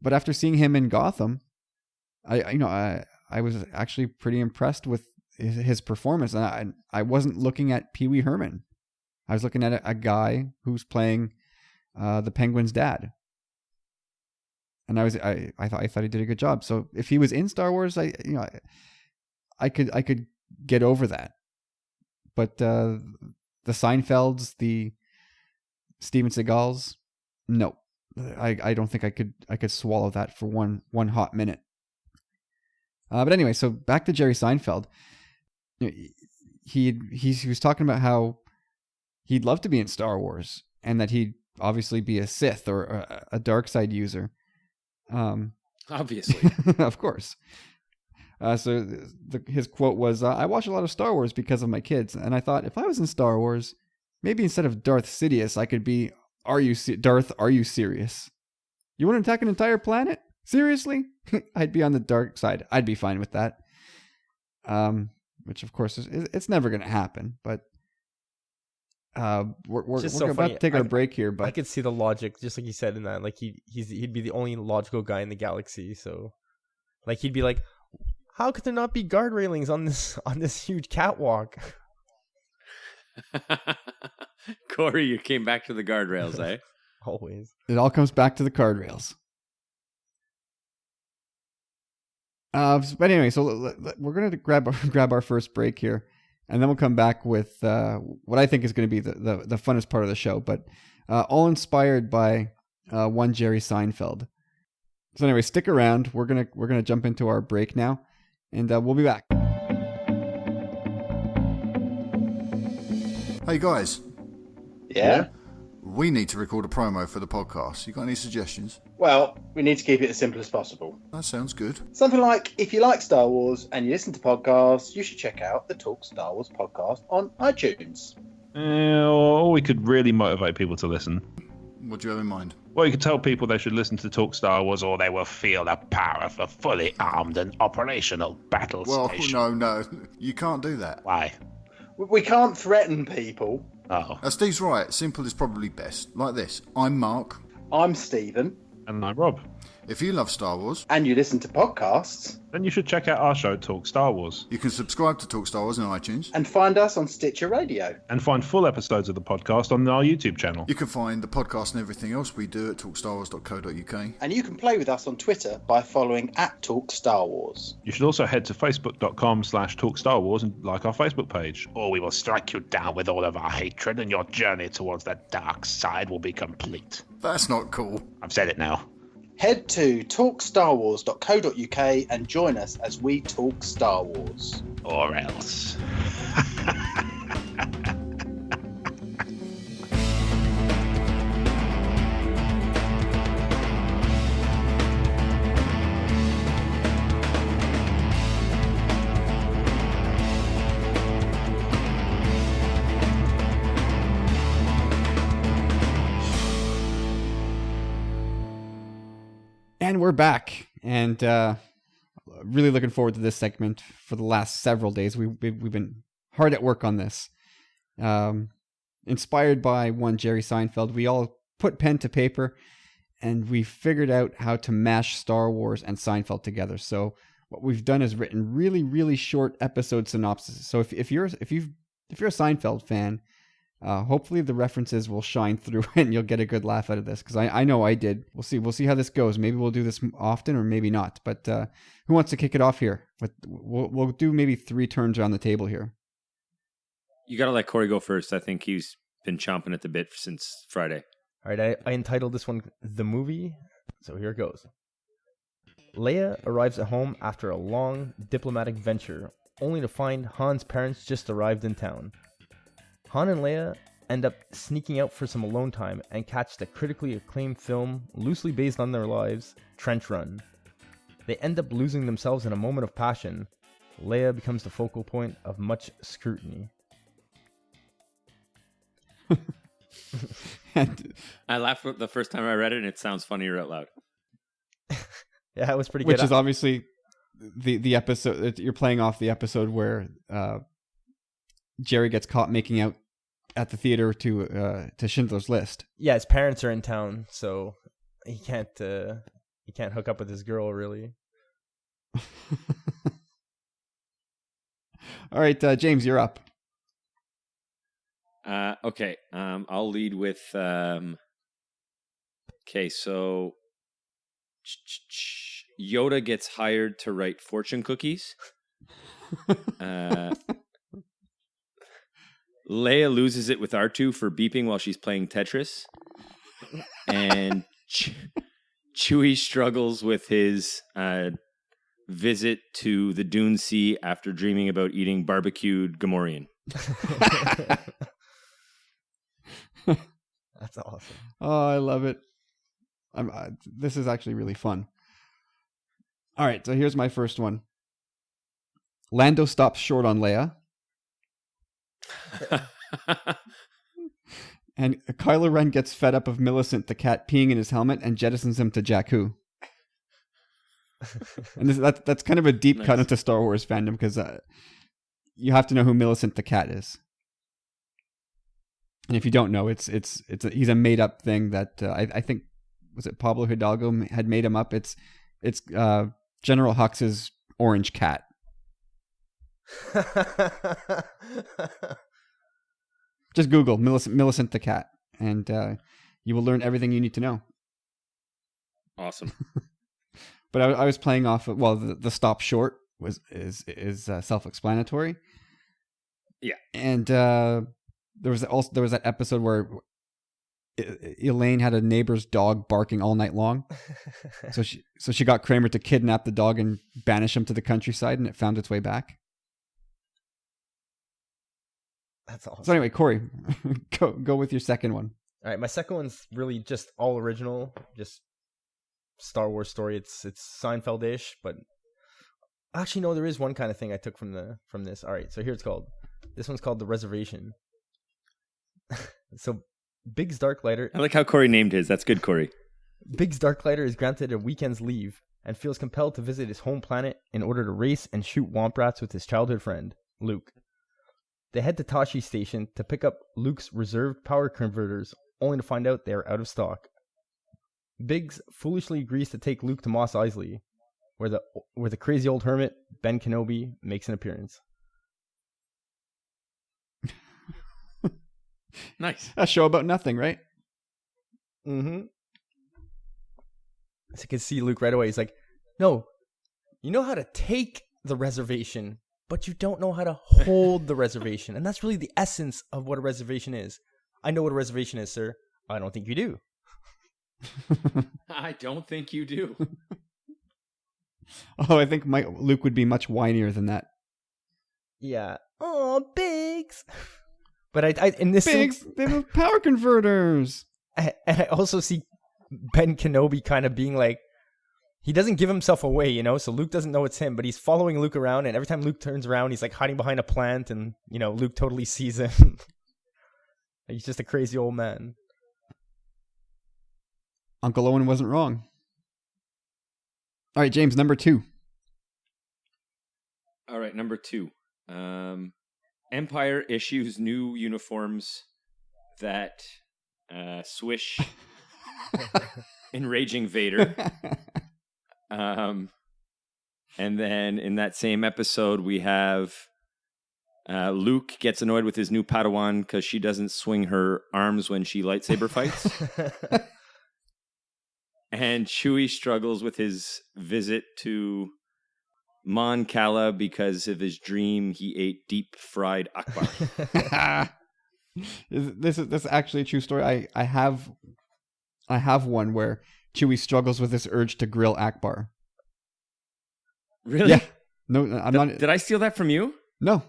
But after seeing him in Gotham, I was actually pretty impressed with his performance. And I wasn't looking at Pee Wee Herman. I was looking at a guy who's playing the Penguin's dad. And I thought he did a good job. So if he was in Star Wars, I could get over that. But the Seinfelds, the Steven Seagals, no, I don't think I could swallow that for one hot minute. But anyway, so back to Jerry Seinfeld. He was talking about how he'd love to be in Star Wars and that he'd obviously be a Sith or a dark side user. Obviously. Of course. So his quote was, I watch a lot of Star Wars because of my kids, and I thought if I was in Star Wars, maybe instead of Darth Sidious, I could be Darth, are you serious? You want to attack an entire planet? Seriously? I'd be on the dark side. I'd be fine with that. Which of course it's never going to happen, but we're so about to take our break here. But I could see the logic, just like you said in that, like he'd be the only logical guy in the galaxy. So, like he'd be like, how could there not be guard railings on this huge catwalk? Corey, you came back to the guardrails, eh? Always. It all comes back to the guardrails. But anyway, so we're going to grab our first break here, and then we'll come back with what I think is going to be the funnest part of the show, but all inspired by one Jerry Seinfeld. So anyway, stick around. We're gonna jump into our break now, and we'll be back. Hey guys. Yeah? We need to record a promo for the podcast. You got any suggestions? Well, we need to keep it as simple as possible. That sounds good. Something like, if you like Star Wars and you listen to podcasts, you should check out the Talk Star Wars podcast on iTunes. Or we could really motivate people to listen. What do you have in mind? Well, you could tell people they should listen to Talk Star Wars, or they will feel the power of a fully armed and operational battle station. No. You can't do that. Why? We can't threaten people. Oh. Steve's right. Simple is probably best. Like this. I'm Mark. I'm Stephen. And I'm Rob. If you love Star Wars, and you listen to podcasts, then you should check out our show, Talk Star Wars. You can subscribe to Talk Star Wars on iTunes. And find us on Stitcher Radio. And find full episodes of the podcast on our YouTube channel. You can find the podcast and everything else we do at talkstarwars.co.uk. And you can play with us on Twitter by following @TalkStarWars. You should also head to facebook.com/TalkStarWars and like our Facebook page. Or we will strike you down with all of our hatred and your journey towards the dark side will be complete. That's not cool. I've said it now. Head to talkstarwars.co.uk and join us as we talk Star Wars. Or else. And we're back, and really looking forward to this segment. For the last several days, we've been hard at work on this. Inspired by one Jerry Seinfeld, we all put pen to paper, and we figured out how to mash Star Wars and Seinfeld together. So what we've done is written really, really short episode synopses. So if you're a Seinfeld fan, hopefully the references will shine through and you'll get a good laugh out of this, because I know I did. We'll see how this goes. Maybe we'll do this often or maybe not. But who wants to kick it off here? But we'll do maybe 3 turns around the table here. You got to let Corey go first. I think he's been chomping at the bit since Friday. All right, I entitled this one The Movie, so here it goes. Leia arrives at home after a long diplomatic venture only to find Han's parents just arrived in town. Han and Leia end up sneaking out for some alone time and catch the critically acclaimed film loosely based on their lives, Trench Run. They end up losing themselves in a moment of passion. Leia becomes the focal point of much scrutiny. I laughed the first time I read it, and it sounds funnier out loud. Yeah, it was pretty Which good. is obviously the episode you're playing off the episode where Jerry gets caught making out at the theater to Schindler's List. Yeah, his parents are in town, so he can't hook up with his girl really. All right, James, you're up. Okay, I'll lead with. Okay, so Yoda gets hired to write fortune cookies. Leia loses it with R2 for beeping while she's playing Tetris, and Chewie struggles with his visit to the Dune Sea after dreaming about eating barbecued Gamorrean. That's awesome. Oh, I love it. This is actually really fun. All right, so here's my first one. Lando stops short on Leia. And Kylo Ren gets fed up of Millicent the cat peeing in his helmet and jettisons him to Jakku. And that's kind of a deep cut into Star Wars fandom because you have to know who Millicent the cat is. And if you don't know, he's a made up thing that I think was it Pablo Hidalgo had made him up. It's General Hux's orange cat. Just Google Millicent the cat, and you will learn everything you need to know. Awesome. But I was playing off of, well, the stop short is self-explanatory. Yeah, and there was that episode where Elaine had a neighbor's dog barking all night long, so she got Kramer to kidnap the dog and banish him to the countryside, and it found its way back. That's awesome. So anyway, Corey, go with your second one. All right, my second one's really just all original, just Star Wars story. It's Seinfeld-ish, but actually no, there is one kind of thing I took from this. All right, so here it's called. This one's called The Reservation. So Biggs Darklighter. I like how Corey named his. That's good, Corey. Biggs Darklighter is granted a weekend's leave and feels compelled to visit his home planet in order to race and shoot womp rats with his childhood friend, Luke. They head to Tashi Station to pick up Luke's reserved power converters, only to find out they are out of stock. Biggs foolishly agrees to take Luke to Mos Eisley, where the crazy old hermit, Ben Kenobi, makes an appearance. Nice. A show about nothing, right? Mm-hmm. So you can see Luke right away. He's like, no, you know how to take the reservation, but you don't know how to hold the reservation. And that's really the essence of what a reservation is. I know what a reservation is, sir. I don't think you do. I don't think you do. Oh, I think Luke would be much whinier than that. Yeah. Oh, Biggs. But I in this Biggs, they have power converters. And I also see Ben Kenobi kind of being like, he doesn't give himself away, you know, so Luke doesn't know it's him, but he's following Luke around, and every time Luke turns around, he's like hiding behind a plant, and, you know, Luke totally sees him. He's just a crazy old man. Uncle Owen wasn't wrong. All right, James, number 2. All right, number 2. Empire issues new uniforms that swish enraging Vader. And then in that same episode, we have Luke gets annoyed with his new Padawan because she doesn't swing her arms when she lightsaber fights. And Chewie struggles with his visit to Mon Cala because of his dream he ate deep fried Akbar. This is actually a true story. I have one where Chewie struggles with this urge to grill Akbar. Really? Yeah. No, I'm not. Did I steal that from you? No.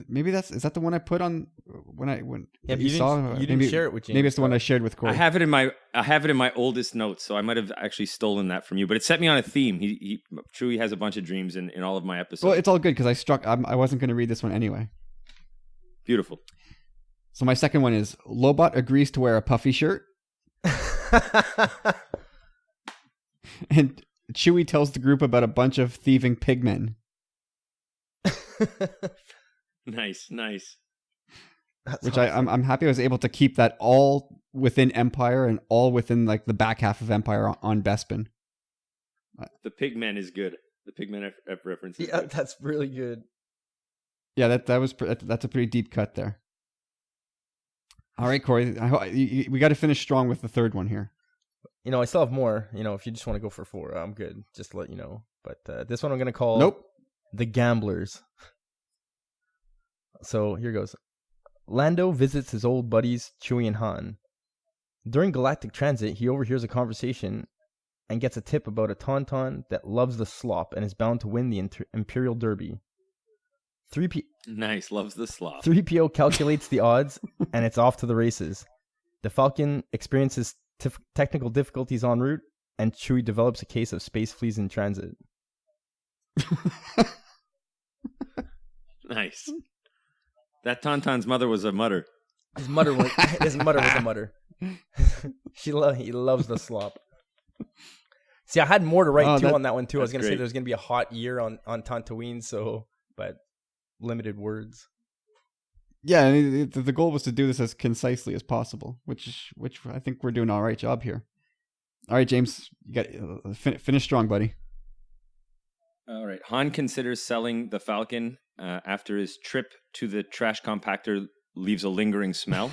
Maybe is that the one I put on when Yeah, you saw? You didn't share it with James. Maybe it's the one I shared with Corey. I have it in my oldest notes, so I might have actually stolen that from you. But it set me on a theme. He Chewie has a bunch of dreams in all of my episodes. Well, it's all good because I wasn't going to read this one anyway. Beautiful. So my second one is Lobot agrees to wear a puffy shirt, and Chewie tells the group about a bunch of thieving pigmen. Nice. Which I'm happy I was able to keep that all within Empire and all within like the back half of Empire on Bespin. The Pigmen is good. The Pigmen reference is Yeah, good. that's really good. Yeah, that's a pretty deep cut there. All right, Corey, we got to finish strong with the third one here. I still have more. If you just want to go for 4, I'm good. Just to let you know. But this one I'm going to call Nope. The Gamblers. So here goes. Lando visits his old buddies Chewie and Han. During galactic transit, he overhears a conversation and gets a tip about a Tauntaun that loves the slop and is bound to win the Imperial Derby. 3P Nice, loves the slop. 3PO calculates the odds, and it's off to the races. The Falcon experiences technical difficulties en route, and Chewie develops a case of space fleas in transit. Nice. That Tauntaun's mother was a mutter. His mother was a mutter. He loves the slop. See, I had more to write on that one too. I was going to say there's going to be a hot year on Tatooine, but limited words. Yeah, and the goal was to do this as concisely as possible, which I think we're doing an all right job here. All right, James, you got finish strong, buddy. All right. Han considers selling the Falcon after his trip to the trash compactor leaves a lingering smell.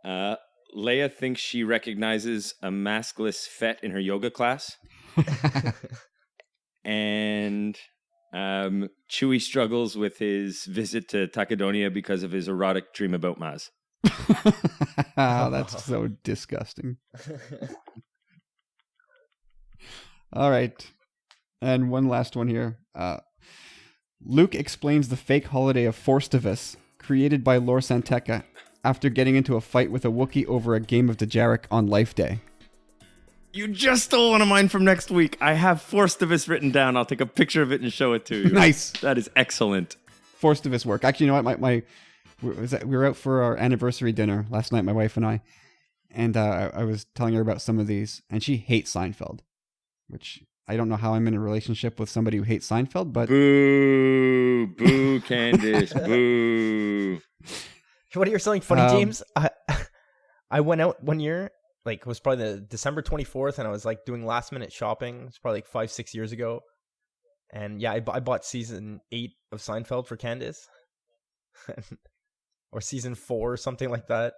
Leia thinks she recognizes a maskless Fett in her yoga class. And Chewie struggles with his visit to Takedonia because of his erotic dream about Maz. Oh, that's so disgusting. All right. And one last one here. Luke explains the fake holiday of Forstavus, created by Lor San Tekka, after getting into a fight with a Wookiee over a game of Dejarik on Life Day. You just stole one of mine from next week. I have Forstavus written down. I'll take a picture of it and show it to you. Nice. That is excellent. Forstavus work. Actually, you know what? We were out for our anniversary dinner last night, my wife and I, and I was telling her about some of these, and she hates Seinfeld, which I don't know how I'm in a relationship with somebody who hates Seinfeld, but... Boo, boo, Candace, boo. What you're something funny, James? I went out one year, like it was probably the December 24th, and I was like doing last minute shopping. It's probably like 5-6 years ago. And yeah, I bought season 8 of Seinfeld for Candace. Or season 4 or something like that.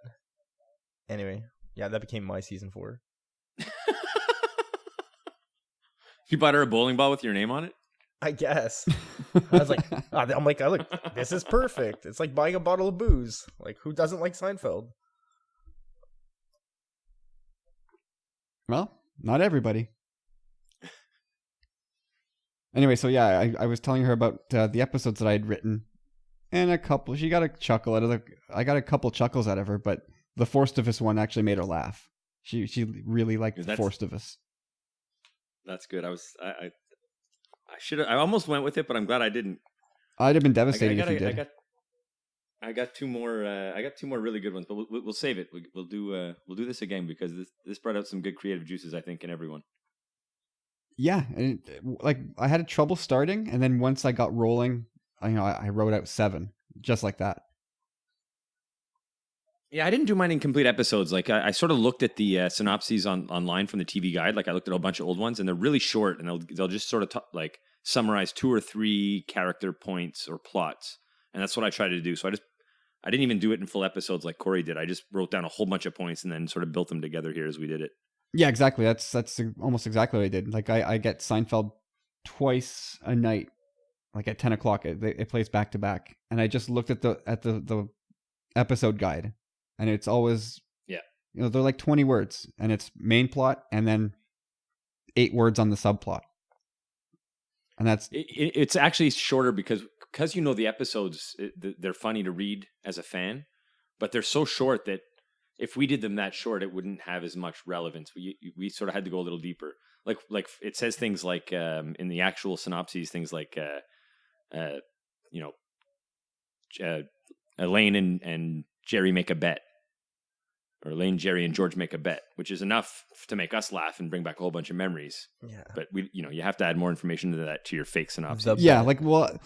Anyway, yeah, that became my season 4. You bought her a bowling ball with your name on it? I guess. I was like, this is perfect. It's like buying a bottle of booze. Like, who doesn't like Seinfeld? Well, not everybody. Anyway, so yeah, I was telling her about the episodes that I had written, and she got a chuckle out of I got a couple chuckles out of her, but the Forstavus one actually made her laugh. She really liked the Forstavus. That's good. I should have. I almost went with it, but I'm glad I didn't. I'd have been devastated if you did. I got two more. I got two more really good ones, but we'll save it. We'll do this again because this brought out some good creative juices, I think, in everyone. Yeah, and I had trouble starting, and then once I got rolling, I wrote out 7 just like that. Yeah, I didn't do mine in complete episodes. Like I sort of looked at the synopses online from the TV Guide. Like I looked at a whole bunch of old ones, and they're really short, and they'll just sort of summarize 2 or 3 character points or plots, and that's what I tried to do. So I didn't even do it in full episodes like Corey did. I just wrote down a whole bunch of points and then sort of built them together here as we did it. Yeah, exactly. That's almost exactly what I did. Like I get Seinfeld twice a night, like at 10 o'clock. It plays back to back, and I just looked at the episode guide. And it's always, they're like 20 words, and it's main plot, and then 8 words on the subplot. And that's It's actually shorter because you know the episodes, they're funny to read as a fan, but they're so short that if we did them that short, it wouldn't have as much relevance. We sort of had to go a little deeper. Like it says things like in the actual synopses, things like Elaine and Jerry make a bet, or Elaine, Jerry, and George make a bet, which is enough to make us laugh and bring back a whole bunch of memories. Yeah. But you have to add more information to that, to your fake synopsis. yeah, like, well,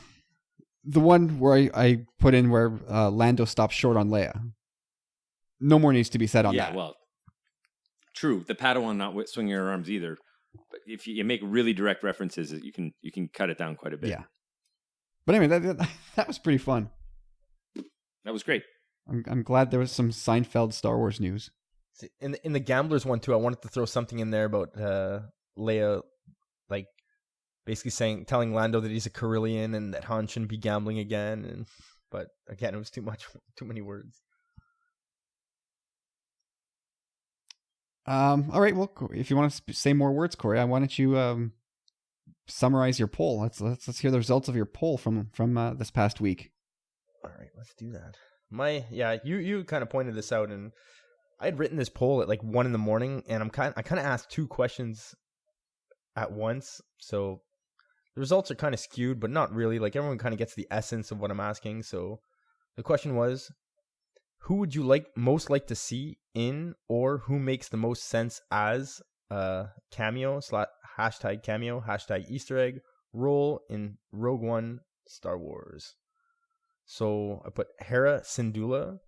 the one where I put in where Lando stops short on Leia. No more needs to be said on that. Yeah, well, true. The Padawan not swinging her arms either. But if you make really direct references, you can cut it down quite a bit. Yeah. But anyway, that was pretty fun. That was great. I'm glad there was some Seinfeld Star Wars news. In the Gamblers one too, I wanted to throw something in there about Leia, like basically telling Lando that he's a Carillion and that Han shouldn't be gambling again. But again, it was too many words. All right. Well, if you want to say more words, Corey, why don't you summarize your poll? Let's hear the results of your poll from this past week. All right, let's do that. You kind of pointed this out, and I had written this poll at like 1 a.m, and I kind of asked 2 questions at once, so the results are kind of skewed, but not really. Like everyone kind of gets the essence of what I'm asking. So the question was, who would you most like to see in, or who makes the most sense as cameo / hashtag cameo # Easter egg role in Rogue One Star Wars? So I put Hera Syndulla,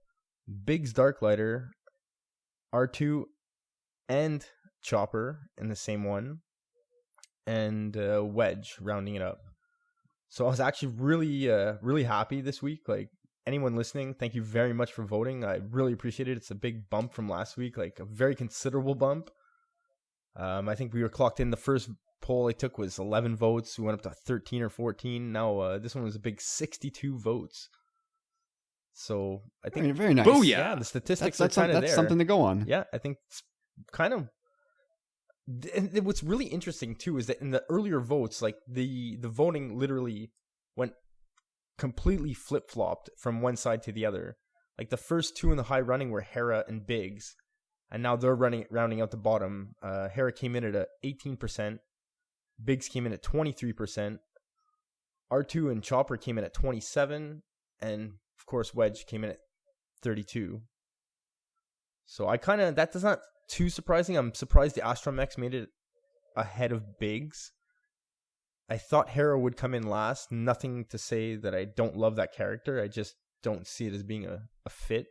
Biggs Darklighter, R2, and Chopper in the same one, and Wedge rounding it up. So I was actually really happy this week. Like, anyone listening, thank you very much for voting. I really appreciate it. It's a big bump from last week, like a very considerable bump. I think we were clocked in. The first poll I took was 11 votes. We went up to 13 or 14. Now this one was a big 62 votes. So I think very nice. Booyah! Yeah, the statistics are kind of there. That's something to go on. Yeah, I think it's kind of. And what's really interesting too is that in the earlier votes, like the voting literally went completely flip-flopped from one side to the other. Like the first 2 in the high running were Hera and Biggs, and now they're rounding out the bottom. Hera came in at 18%, Biggs came in at 23%, R2 and Chopper came in at 27%, and of course Wedge came in at 32%. So that's not too surprising. I'm surprised the Astromechs made it ahead of Biggs. I thought Hera would come in last. Nothing to say that I don't love that character. I just don't see it as being a fit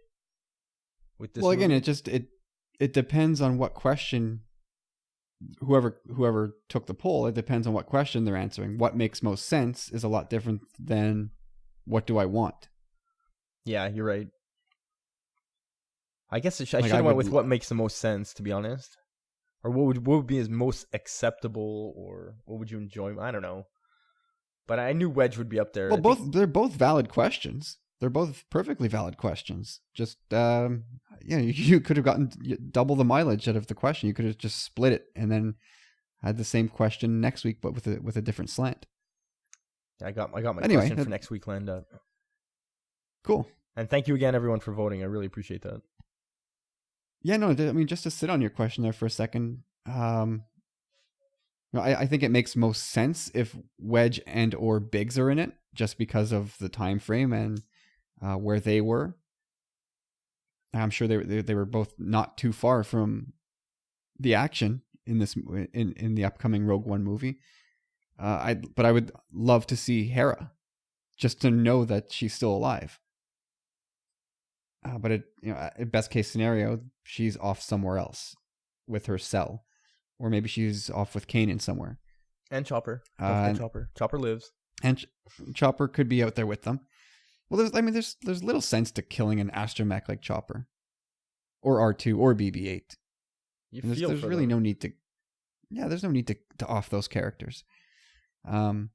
with this. Well, again, movie. it depends on what question. Whoever took the poll, it depends on what question they're answering. What makes most sense is a lot different than what do I want. Yeah, you're right. I guess I should have went with what makes the most sense, to be honest. Or what would be his most acceptable, or what would you enjoy? I don't know. But I knew Wedge would be up there. Well, they're both valid questions. They're both perfectly valid questions. Just you could have gotten double the mileage out of the question. You could have just split it and then had the same question next week, but with a different slant. I got my question for next week lined up. Cool. And thank you again, everyone, for voting. I really appreciate that. Yeah, no, I mean, just to sit on your question there for a second, I think it makes most sense if Wedge and or Biggs are in it, just because of the time frame and where they were. I'm sure they were both not too far from the action in this in the upcoming Rogue One movie. But I would love to see Hera, just to know that she's still alive. But best case scenario, she's off somewhere else with her cell, or maybe she's off with Kanan somewhere. And Chopper. Chopper lives. And Chopper could be out there with them. Well, there's little sense to killing an astromech like Chopper, or R2, or BB-8. There's really no need to. Yeah, there's no need to off those characters. And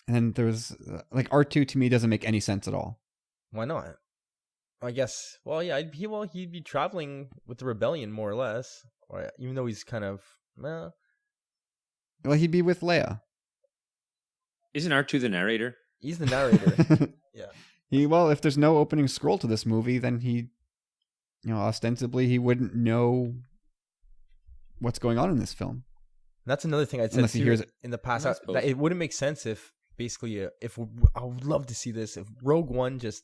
then there's like R2 to me doesn't make any sense at all. Why not? I guess. Well, yeah, he'd be traveling with the rebellion more or less. Or even though he's kind of Well, he'd be with Leia. Isn't R2 the narrator? He's the narrator. Yeah. Well, if there's no opening scroll to this movie, then ostensibly he wouldn't know what's going on in this film. That's another thing I'd said Unless he hears it. in the past. I suppose. That it wouldn't make sense if basically, I would love to see this if Rogue One just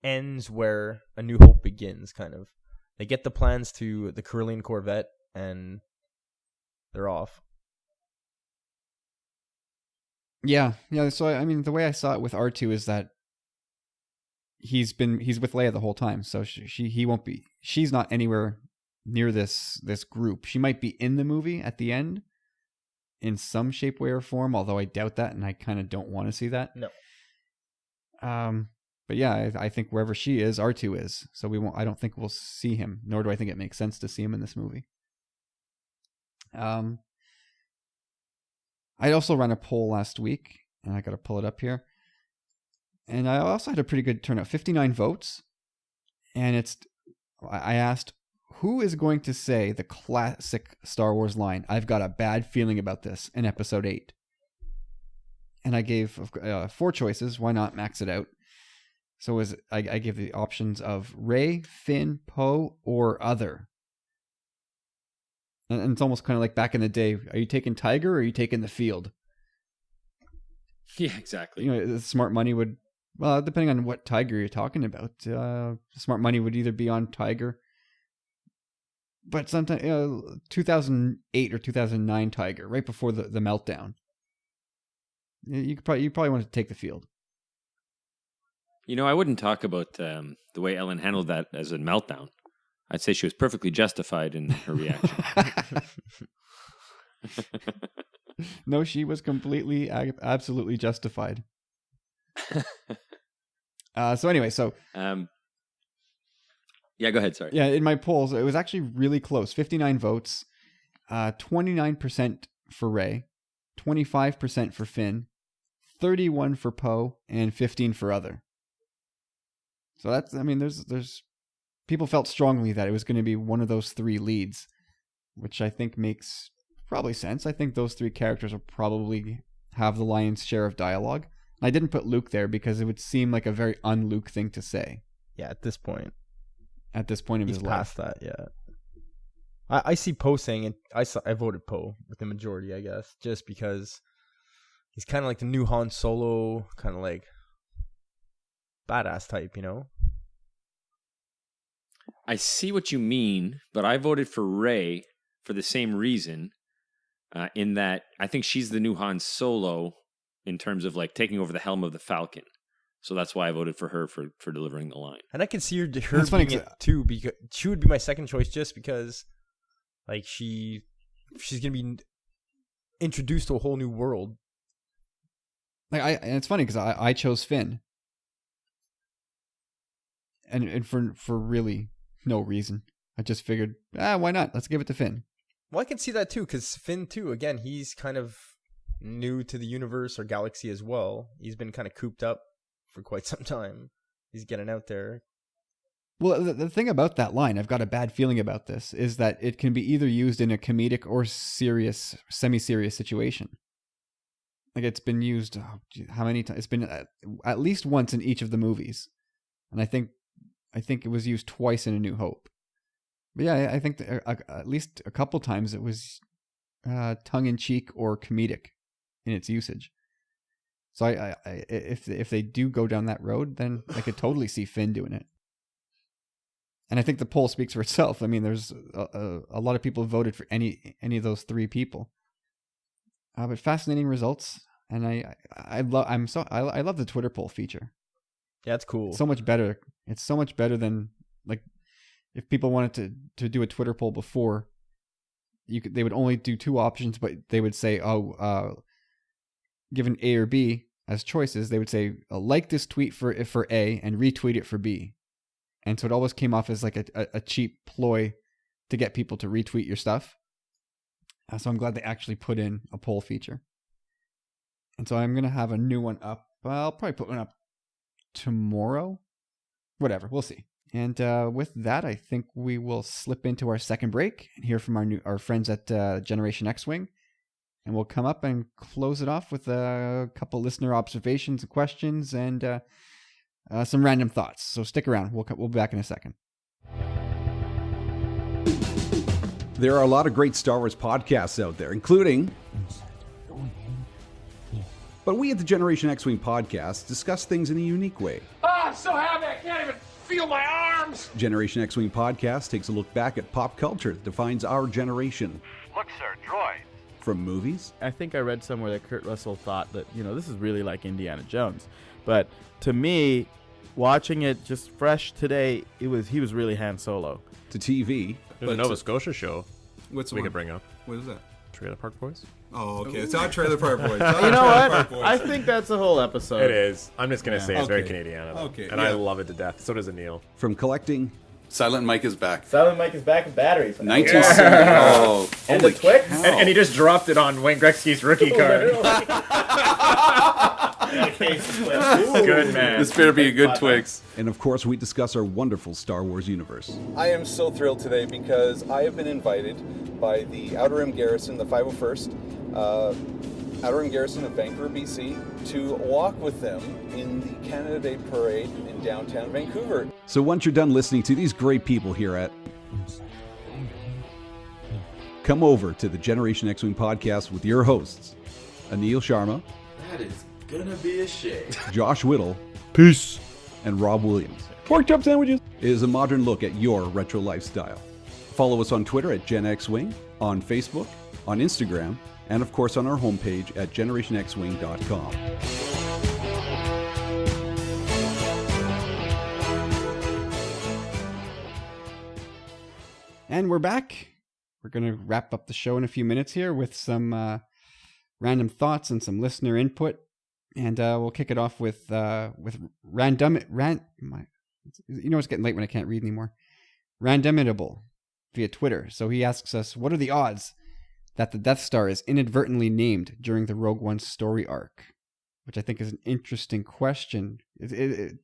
ends where A New Hope begins. Kind of, they get the plans to the Corellian Corvette and they're off. Yeah. So I mean, the way I saw it with R2 is that he's with Leia the whole time, so he won't be. She's not anywhere near this group. She might be in the movie at the end in some shape, way, or form, although I doubt that, and I kind of don't want to see that. No. But yeah, I think wherever she is, R2 is. So we won't. I don't think we'll see him. Nor do I think it makes sense to see him in this movie. I also ran a poll last week, and I got to pull it up here. And I also had a pretty good turnout, 59 votes. And I asked, who is going to say the classic Star Wars line, "I've got a bad feeling about this," in Episode 8? And I gave 4 choices. Why not max it out? So I gave the options of Rey, Finn, Poe, or other. And it's almost kind of like back in the day. Are you taking Tiger or are you taking the field? Yeah, exactly. The smart money would, well, depending on what Tiger you're talking about, smart money would either be on Tiger. But sometimes, 2008 or 2009 Tiger, right before the meltdown. You probably want to take the field. I wouldn't talk about the way Ellen handled that as a meltdown. I'd say she was perfectly justified in her reaction. No, she was completely, absolutely justified. So anyway, yeah, go ahead. Sorry. Yeah, in my polls, it was actually really close. 59 votes, 29% for Rey, 25% for Finn, 31 for Poe, and 15 for other. So that's, I mean, there's people felt strongly that it was going to be one of those 3 leads, which I think makes probably sense. I think those 3 characters will probably have the lion's share of dialogue. I didn't put Luke there because it would seem like a very un-Luke thing to say. Yeah, at this point of he's his past life. that. Yeah, I see Poe saying it. I voted Poe with the majority, I guess, just because he's kind of like the new Han Solo, kind of like badass type, I see what you mean, but I voted for Rey for the same reason, in that I think she's the new Han Solo in terms of like taking over the helm of the Falcon. So that's why I voted for her for delivering the line. And I can see her That's funny, being it too, because she would be my second choice just because, like, she's gonna be introduced to a whole new world. And it's funny because I chose Finn, and for really no reason. I just figured, why not? Let's give it to Finn. Well, I can see that too, because Finn too. Again, he's kind of new to the universe or galaxy as well. He's been kind of cooped up for quite some time. He's getting out there. Well, the thing about that line, "I've got a bad feeling about this," is that it can be either used in a comedic or serious, semi-serious situation. Like, it's been used, how many times? It's been at least once in each of the movies. And I think it was used twice in A New Hope. But yeah, I think at least a couple times it was tongue-in-cheek or comedic in its usage. So if they do go down that road, then I could totally see Finn doing it. And I think the poll speaks for itself. I mean, there's a lot of people voted for any of those 3 people. But fascinating results, and I love the Twitter poll feature. Yeah, it's cool. So much better. It's so much better than, like, if people wanted to do a Twitter poll before, they would only do 2 options, but they would say, given A or B as choices, they would say, like this tweet for A and retweet it for B. And so it always came off as like a cheap ploy to get people to retweet your stuff. So I'm glad they actually put in a poll feature. And so I'm going to have a new one up. I'll probably put one up tomorrow. Whatever, we'll see. And with that, I think we will slip into our second break and hear from our friends at Generation X-Wing. and we'll come up and close it off with a couple listener observations, questions, and some random thoughts. So stick around. We'll be back in a second. There are a lot of great Star Wars podcasts out there, including... But we at the Generation X-Wing podcast discuss things in a unique way. I'm so happy I can't even feel my arms! Generation X-Wing podcast takes a look back at pop culture that defines our generation. Look, sir, droid. From movies, I think I read somewhere that Kurt Russell thought that, this is really like Indiana Jones. But to me, watching it just fresh today, he was really Han Solo. to TV. There's a Nova Scotia show What's the we one? could bring up. What is that? Trailer Park Boys. Oh, okay. It's not Trailer Park Boys. You know what? I think that's a whole episode. It is. I'm just gonna say it's very Okay. Canadian. Okay, And yeah. I love it to death. So does Anil. From collecting Silent Mike is back. Silent Mike is back with batteries. 1970. Oh, And holy the Twix. cow. And he just dropped it on Wayne Gretzky's rookie card. Good man. This better be a good Twix. and of course we discuss our wonderful Star Wars universe. I am so thrilled today because I have been invited by the Outer Rim Garrison, the 501st Outer Rim Garrison of Vancouver, BC, to walk with them in the Canada Day Parade in downtown Vancouver. So once you're done listening to these great people here at... Come over to the Generation X-Wing podcast with your hosts, Anil Sharma, That is gonna be a shame. Josh Whittle, peace, and Rob Williams. Pork chop sandwiches. It is a modern look at your retro lifestyle. Follow us on Twitter at GenXWing, on Facebook, on Instagram, and of course on our homepage at generationxwing.com. And we're back. We're going to wrap up the show in a few minutes here with some random thoughts and some listener input. And we'll kick it off with random... it's getting late when I can't read anymore. Randomitable via Twitter. So he asks us, what are the odds that the Death Star is inadvertently named during the Rogue One story arc? Which I think is an interesting question. You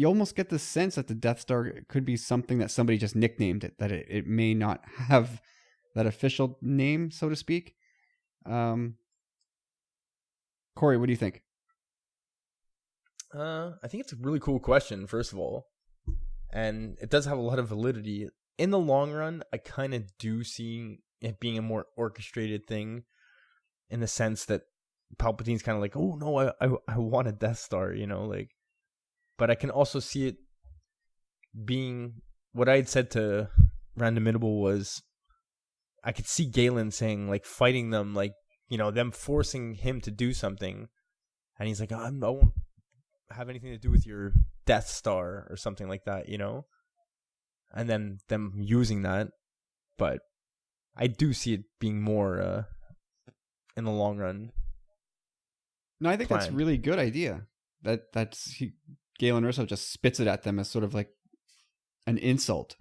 almost get the sense that the Death Star could be something that somebody just nicknamed it, that it may not have that official name, so to speak. Corey, what do you think? I think it's a really cool question, first of all. And it does have a lot of validity. In the long run, I kind of do see it being a more orchestrated thing in the sense that Palpatine's kind of like, oh, no, I want a Death Star, But I can also see it being what I had said to Randomitable was I could see Galen saying, fighting them, them forcing him to do something. And he's like, I won't have anything to do with your Death Star or something like that, And then them using that. But I do see it being more in the long run. No, I think that's a really good idea. Galen Erso just spits it at them as sort of like an insult.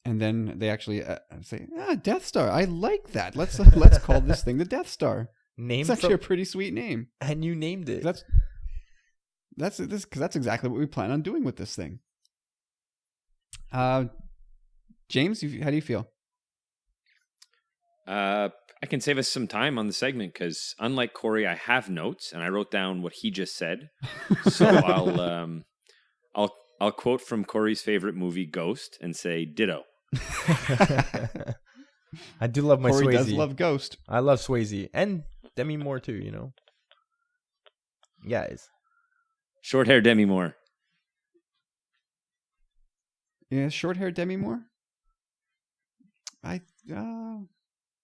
And then they actually say, Death Star. I like that. Let's call this thing the Death Star. It's actually a pretty sweet name. And you named it. That's exactly what we plan on doing with this thing. James, how do you feel? I can save us some time on the segment because, unlike Corey, I have notes and I wrote down what he just said. So I'll quote from Corey's favorite movie, Ghost, and say ditto. I do love my Corey Swayze. does love Ghost. I love Swayze and Demi Moore too. Guys, short hair Demi Moore. Yeah, short hair Demi Moore.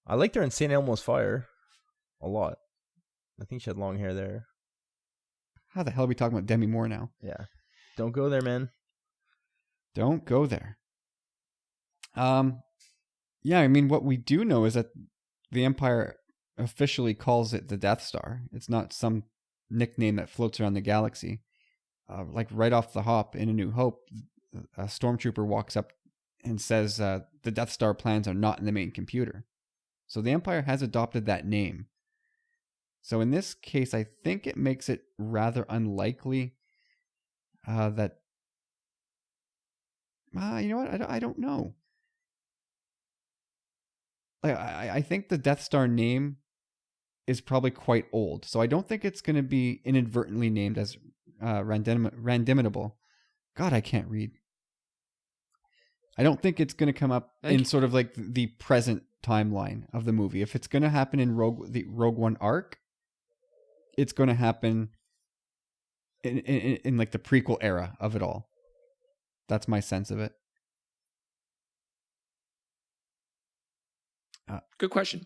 I liked her in St. Elmo's Fire a lot. I think she had long hair there. How the hell are we talking about Demi Moore now? Yeah. Don't go there, man. Don't go there. Yeah, I mean, what we do know is that the Empire officially calls it the Death Star. It's not some nickname that floats around the galaxy. Right off the hop in A New Hope, a stormtrooper walks up and says the Death Star plans are not in the main computer. So the Empire has adopted that name. So in this case, I think it makes it rather unlikely that... you know what? I don't know. like I think the Death Star name is probably quite old, so I don't think it's going to be inadvertently named as randomitable. God, I can't read. I don't think it's going to come up in sort of like the present timeline of the movie. If it's going to happen in the Rogue One arc, it's going to happen in like the prequel era of it all. That's my sense of it. Good question.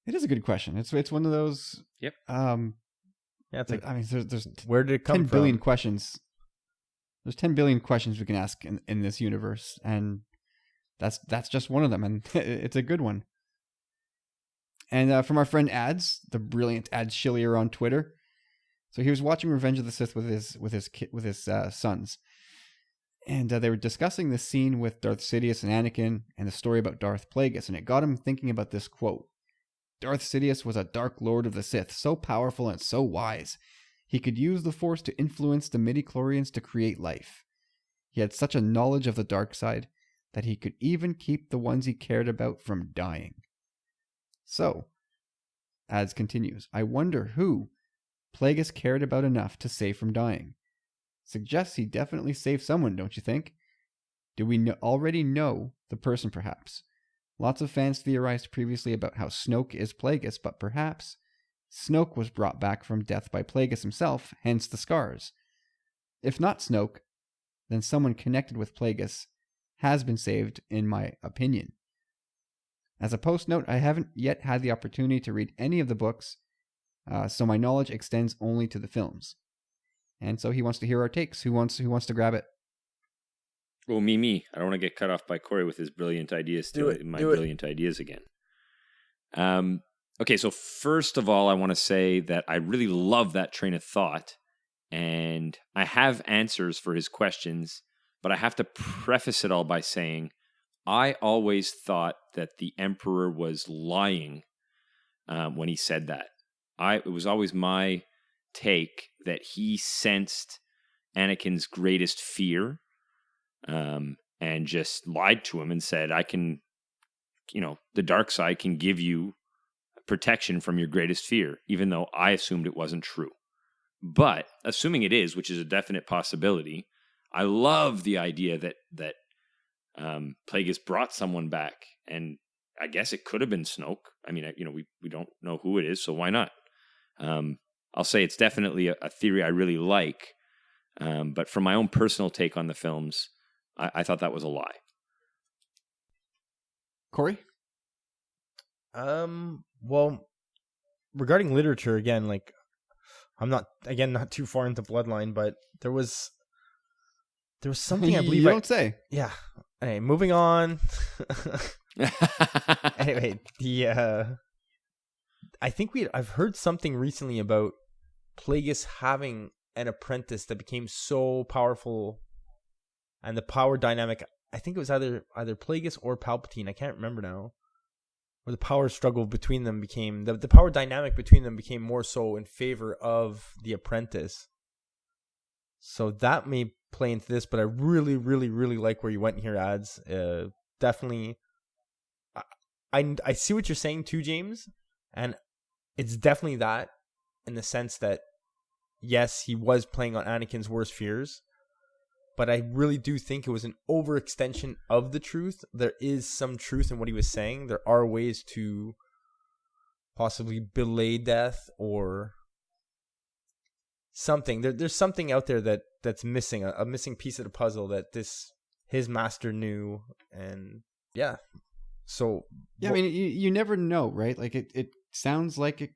It is a good question. It's one of those. Yep. Yeah, it's like, I mean, there's where did it come 10 billion from? questions. There's 10 billion questions we can ask in this universe, and that's just one of them, and it's a good one. And from our friend Ads, the brilliant Ads Schillier on Twitter. So he was watching Revenge of the Sith with his sons, and they were discussing this scene with Darth Sidious and Anakin, and the story about Darth Plagueis, and it got him thinking about this quote. Darth Sidious was a Dark Lord of the Sith, so powerful and so wise. He could use the Force to influence the midichlorians to create life. He had such a knowledge of the dark side that he could even keep the ones he cared about from dying. So, Ads continues, I wonder who Plagueis cared about enough to save from dying. Suggests he definitely saved someone, don't you think? Do we already know the person, perhaps? Lots of fans theorized previously about how Snoke is Plagueis, but perhaps Snoke was brought back from death by Plagueis himself, hence the scars. If not Snoke, then someone connected with Plagueis has been saved, in my opinion. As a post note, I haven't yet had the opportunity to read any of the books, so my knowledge extends only to the films. And so he wants to hear our takes. Who wants to grab it? Oh, me. I don't want to get cut off by Corey with his brilliant ideas. Brilliant ideas again. Okay, so first of all, I want to say that I really love that train of thought, and I have answers for his questions, but I have to preface it all by saying I always thought that the Emperor was lying when he said that. It was always my take that he sensed Anakin's greatest fear, and just lied to him and said, I can, the dark side can give you protection from your greatest fear, even though I assumed it wasn't true. But assuming it is, which is a definite possibility, I love the idea that Plagueis brought someone back, and I guess it could have been Snoke. I mean, we don't know who it is, so why not? I'll say it's definitely a theory I really like, but from my own personal take on the films, I thought that was a lie. Corey? Well, regarding literature, again, like, I'm not too far into Bloodline, but there was something I believe you don't say. Yeah. Anyway, moving on. Anyway, I think I've heard something recently about Plagueis having an apprentice that became so powerful, and the power dynamic, I think it was either Plagueis or Palpatine, I can't remember now, where the power struggle between them became, the power dynamic between them became more so in favor of the apprentice. So that may play into this, but I really, really, really like where you went here, Ads. Definitely, I see what you're saying too, James, and it's definitely that, in the sense that, yes, he was playing on Anakin's worst fears, but I really do think it was an overextension of the truth. There is some truth in what he was saying. There are ways to possibly delay death or something. There's something out there that's missing, a missing piece of the puzzle that his master knew, and yeah. So yeah, I mean, you never know, right? Like it sounds like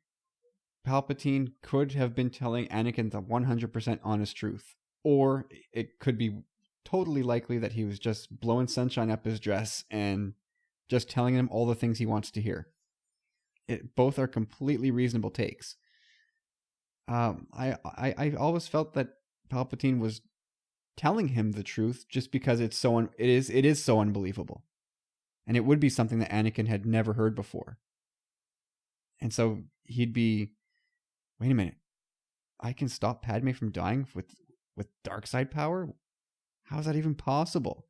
Palpatine could have been telling Anakin the 100% honest truth, or it could be totally likely that he was just blowing sunshine up his dress and just telling him all the things he wants to hear. Both are completely reasonable takes. I always felt that Palpatine was telling him the truth just because it is so unbelievable, and it would be something that Anakin had never heard before. And so he'd be, wait a minute, I can stop Padme from dying with dark side power? How is that even possible?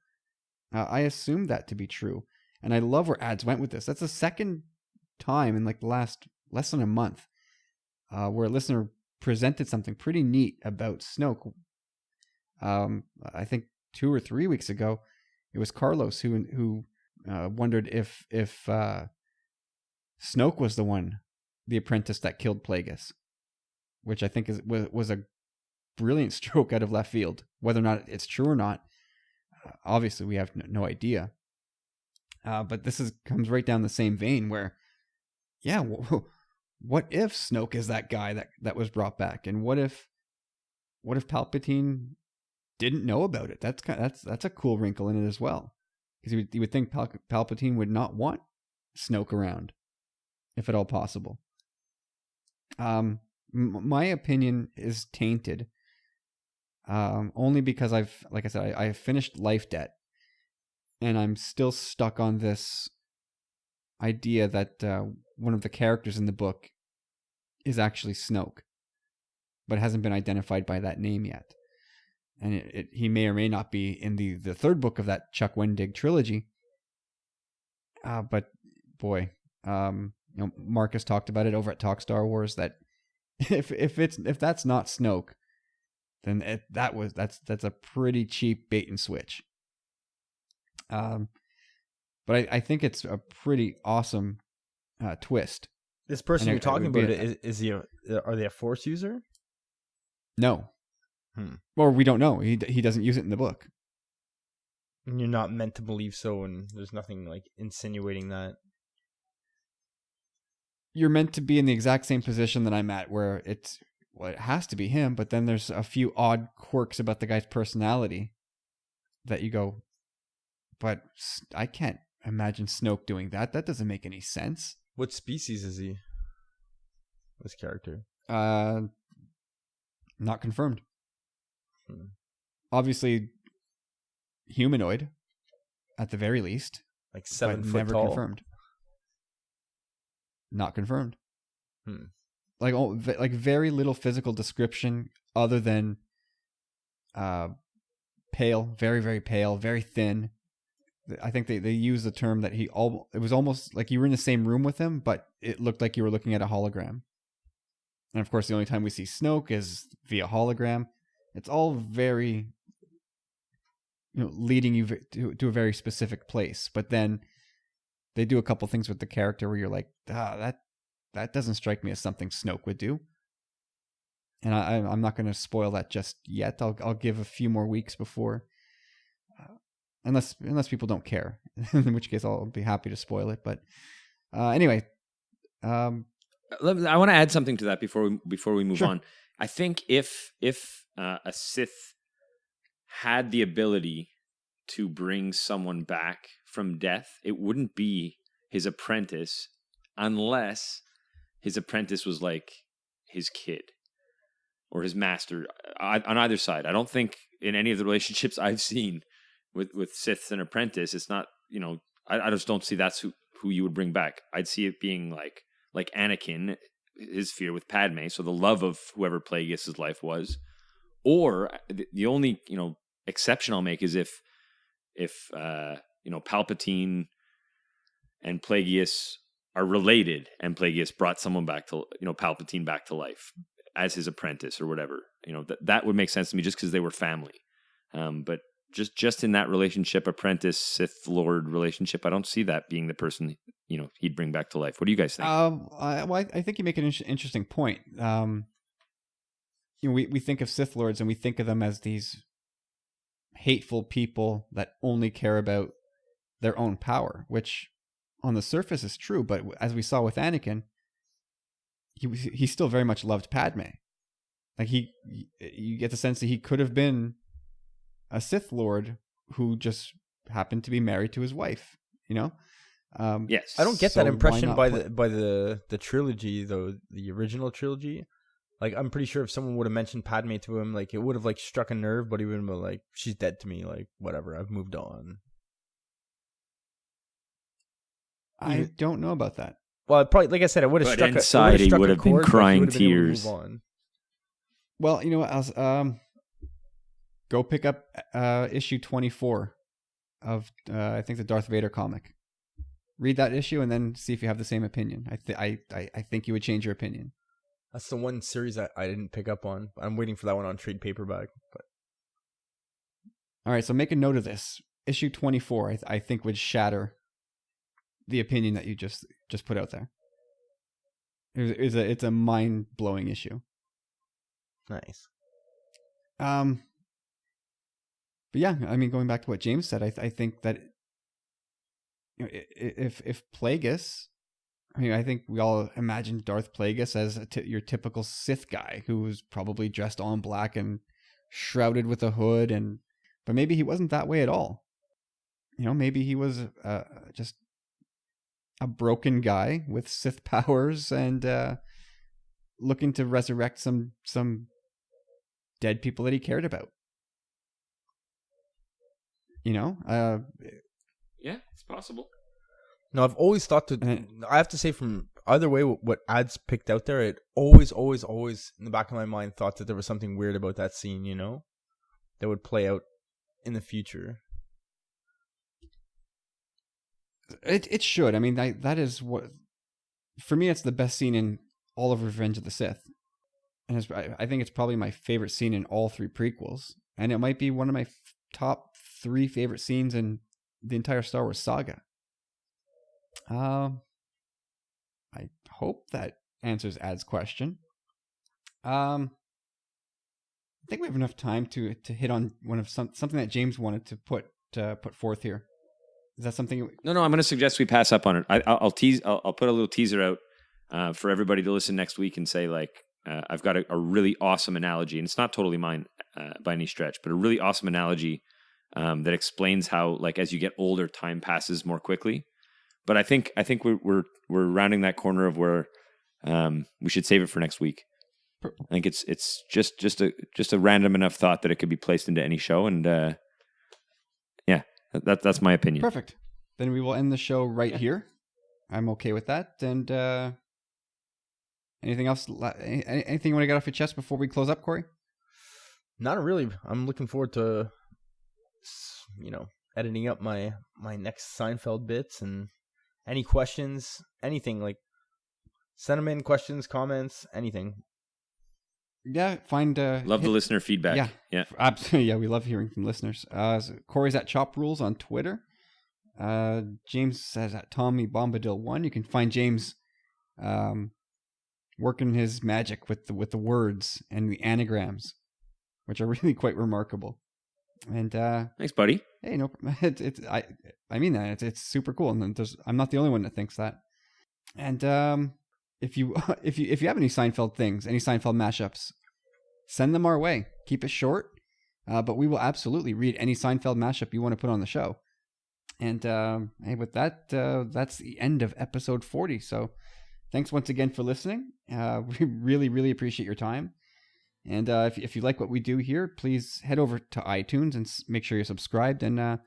I assumed that to be true. And I love where ads went with this. That's the second time in like the last less than a month where a listener presented something pretty neat about Snoke. I think 2 or 3 weeks ago, it was Carlos who wondered if Snoke was the apprentice that killed Plagueis, which I think was a brilliant stroke out of left field. Whether or not it's true or not, obviously we have no idea. But this comes right down the same vein where, yeah, what if Snoke is that guy that was brought back, and what if Palpatine didn't know about it? That's a cool wrinkle in it as well, because you would think Palpatine would not want Snoke around, if at all possible. My opinion is tainted, only because I've finished Life Debt, and I'm still stuck on this idea that one of the characters in the book is actually Snoke, but hasn't been identified by that name yet. And he may or may not be in the third book of that Chuck Wendig trilogy. But boy, Marcus talked about it over at Talk Star Wars, that if that's not Snoke, then that's a pretty cheap bait and switch. But I think it's a pretty awesome twist. This person you're talking about, are they a Force user? No. Or we don't know. He doesn't use it in the book. And you're not meant to believe so, and there's nothing like insinuating that. You're meant to be in the exact same position that I'm at, where it has to be him, but then there's a few odd quirks about the guy's personality that you go, but I can't imagine Snoke doing that. That doesn't make any sense. What species is he? This character? Not confirmed. Obviously, humanoid, at the very least. Like 7 foot never tall. Confirmed. Not confirmed. Like very little physical description other than pale, very, very pale, very thin. I think they use the term that it was almost like you were in the same room with him, but it looked like you were looking at a hologram. And of course, the only time we see Snoke is via hologram. It's all very, leading you to a very specific place. But then they do a couple things with the character where you're like, that doesn't strike me as something Snoke would do. And I'm not going to spoil that just yet. I'll give a few more weeks before, unless people don't care, in which case I'll be happy to spoil it. But anyway, I want to add something to that before we move on. I think if a Sith had the ability to bring someone back from death, it wouldn't be his apprentice, unless his apprentice was like his kid or his master on either side. I don't think in any of the relationships I've seen with Sith and apprentice, it's not, I just don't see that's who you would bring back. I'd see it being like Anakin, his fear with Padme, so the love of whoever Plagueis' life was. Or the only, exception I'll make is if Palpatine and Plagueis are related, and Plagueis brought someone back to, Palpatine back to life as his apprentice or whatever. That would make sense to me just because they were family. But just in that relationship, apprentice Sith Lord relationship, I don't see that being the person he'd bring back to life. What do you guys think? I think you make an interesting point. We think of Sith Lords and we think of them as these hateful people that only care about their own power, which on the surface is true. But as we saw with Anakin, he still very much loved Padme. Like you get the sense that he could have been a Sith Lord who just happened to be married to his wife. Yes. I don't get that impression by the trilogy though, the original trilogy. Like, I'm pretty sure if someone would have mentioned Padme to him, like, it would have, like, struck a nerve, but he would have been like, she's dead to me, like, whatever, I've moved on. I don't know about that. Well, it probably, like I said, it would have struck inside he would have been crying tears. Well, go pick up issue 24 of, I think, the Darth Vader comic. read that issue and then see if you have the same opinion. I think you would change your opinion. That's the one series that I didn't pick up on. I'm waiting for that one on trade paperback. But all right, so make a note of this. Issue 24, I think, would shatter the opinion that you just put out there. It's a mind-blowing issue. Nice. But yeah, I mean, going back to what James said, I think that, you know, if Plagueis, I mean, I think we all imagine Darth Plagueis as your typical Sith guy who was probably dressed all in black and shrouded with a hood, but maybe he wasn't that way at all. You know, maybe he was just a broken guy with Sith powers and looking to resurrect some dead people that he cared about. You know? Yeah, it's possible. No, I've always thought I have to say, from either way, what ads picked out there, it always in the back of my mind thought that there was something weird about that scene, you know, that would play out in the future. It should. I mean, that is what, for me, it's the best scene in all of Revenge of the Sith. And I think it's probably my favorite scene in all 3 prequels. And it might be one of my top 3 favorite scenes in the entire Star Wars saga. I hope that answers Ad's question. I think we have enough time to hit on something that James wanted to put forth here. Is that something? No. I'm going to suggest we pass up on it. I'll tease. I'll put a little teaser out for everybody to listen next week and say, like, I've got a really awesome analogy, and it's not totally mine by any stretch, but a really awesome analogy that explains how, like, as you get older, time passes more quickly. But I think we're rounding that corner of where we should save it for next week. I think it's just a random enough thought that it could be placed into any show, and yeah, that's my opinion. Perfect. Then we will end the show right here. I'm okay with that. And anything else? Anything you want to get off your chest before we close up, Corey? Not really. I'm looking forward to, editing up my next Seinfeld bits, and any questions, anything, like, send them in, questions, comments, anything. Yeah, love the listener feedback. Yeah, absolutely. Yeah, we love hearing from listeners. So Corey's at Chop Rules on Twitter. James says at Tommy Bombadil 1. You can find James working his magic with the words and the anagrams, which are really quite remarkable. And thanks, buddy. Hey, no, I mean that it's super cool, and I'm not the only one that thinks that. And if you have any Seinfeld things, any Seinfeld mashups, send them our way. Keep it short, but we will absolutely read any Seinfeld mashup you want to put on the show. And hey, with that, that's the end of episode 40. So thanks once again for listening. We really, really appreciate your time. And if you like what we do here, please head over to iTunes and make sure you're subscribed, and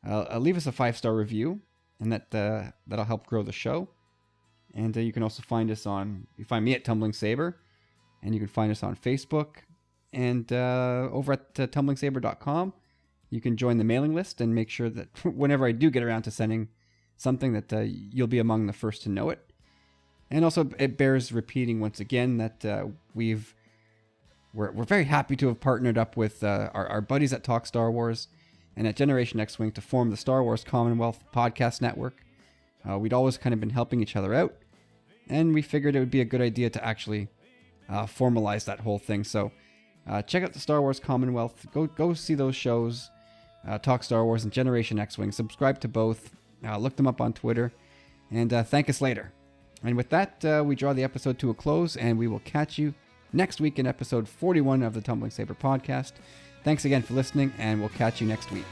leave us a 5-star review, and that'll help grow the show. And you can also find me at Tumbling Saber, and you can find us on Facebook, and over at tumblingsaber.com. You can join the mailing list and make sure that whenever I do get around to sending something, that you'll be among the first to know it. And also, it bears repeating once again that we're very happy to have partnered up with our buddies at Talk Star Wars and at Generation X-Wing to form the Star Wars Commonwealth Podcast Network. We'd always kind of been helping each other out, and we figured it would be a good idea to actually formalize that whole thing. So check out the Star Wars Commonwealth. Go see those shows, Talk Star Wars and Generation X-Wing. Subscribe to both. Look them up on Twitter, and thank us later. And with that, we draw the episode to a close, and we will catch you next week in episode 41 of the Tumbling Saber podcast. Thanks again for listening, and we'll catch you next week.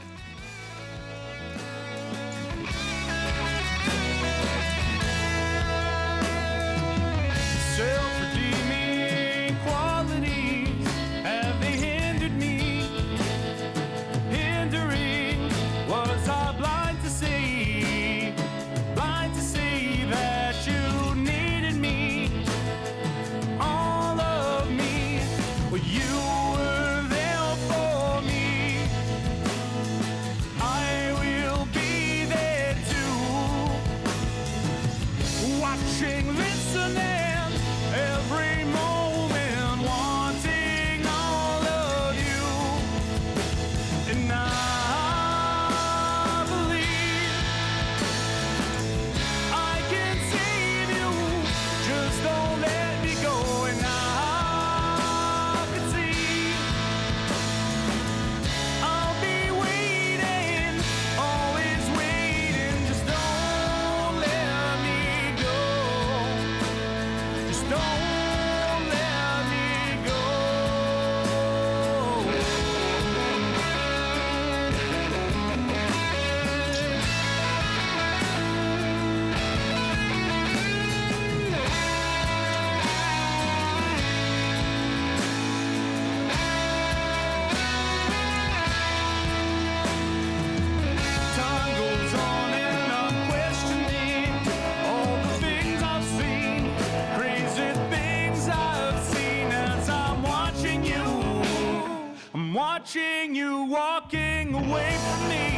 Self-redeeming qualities, have they hindered me? Hindering, was I blind to see that you needed me? All of me, well, you were there for me. watching you walking away from me.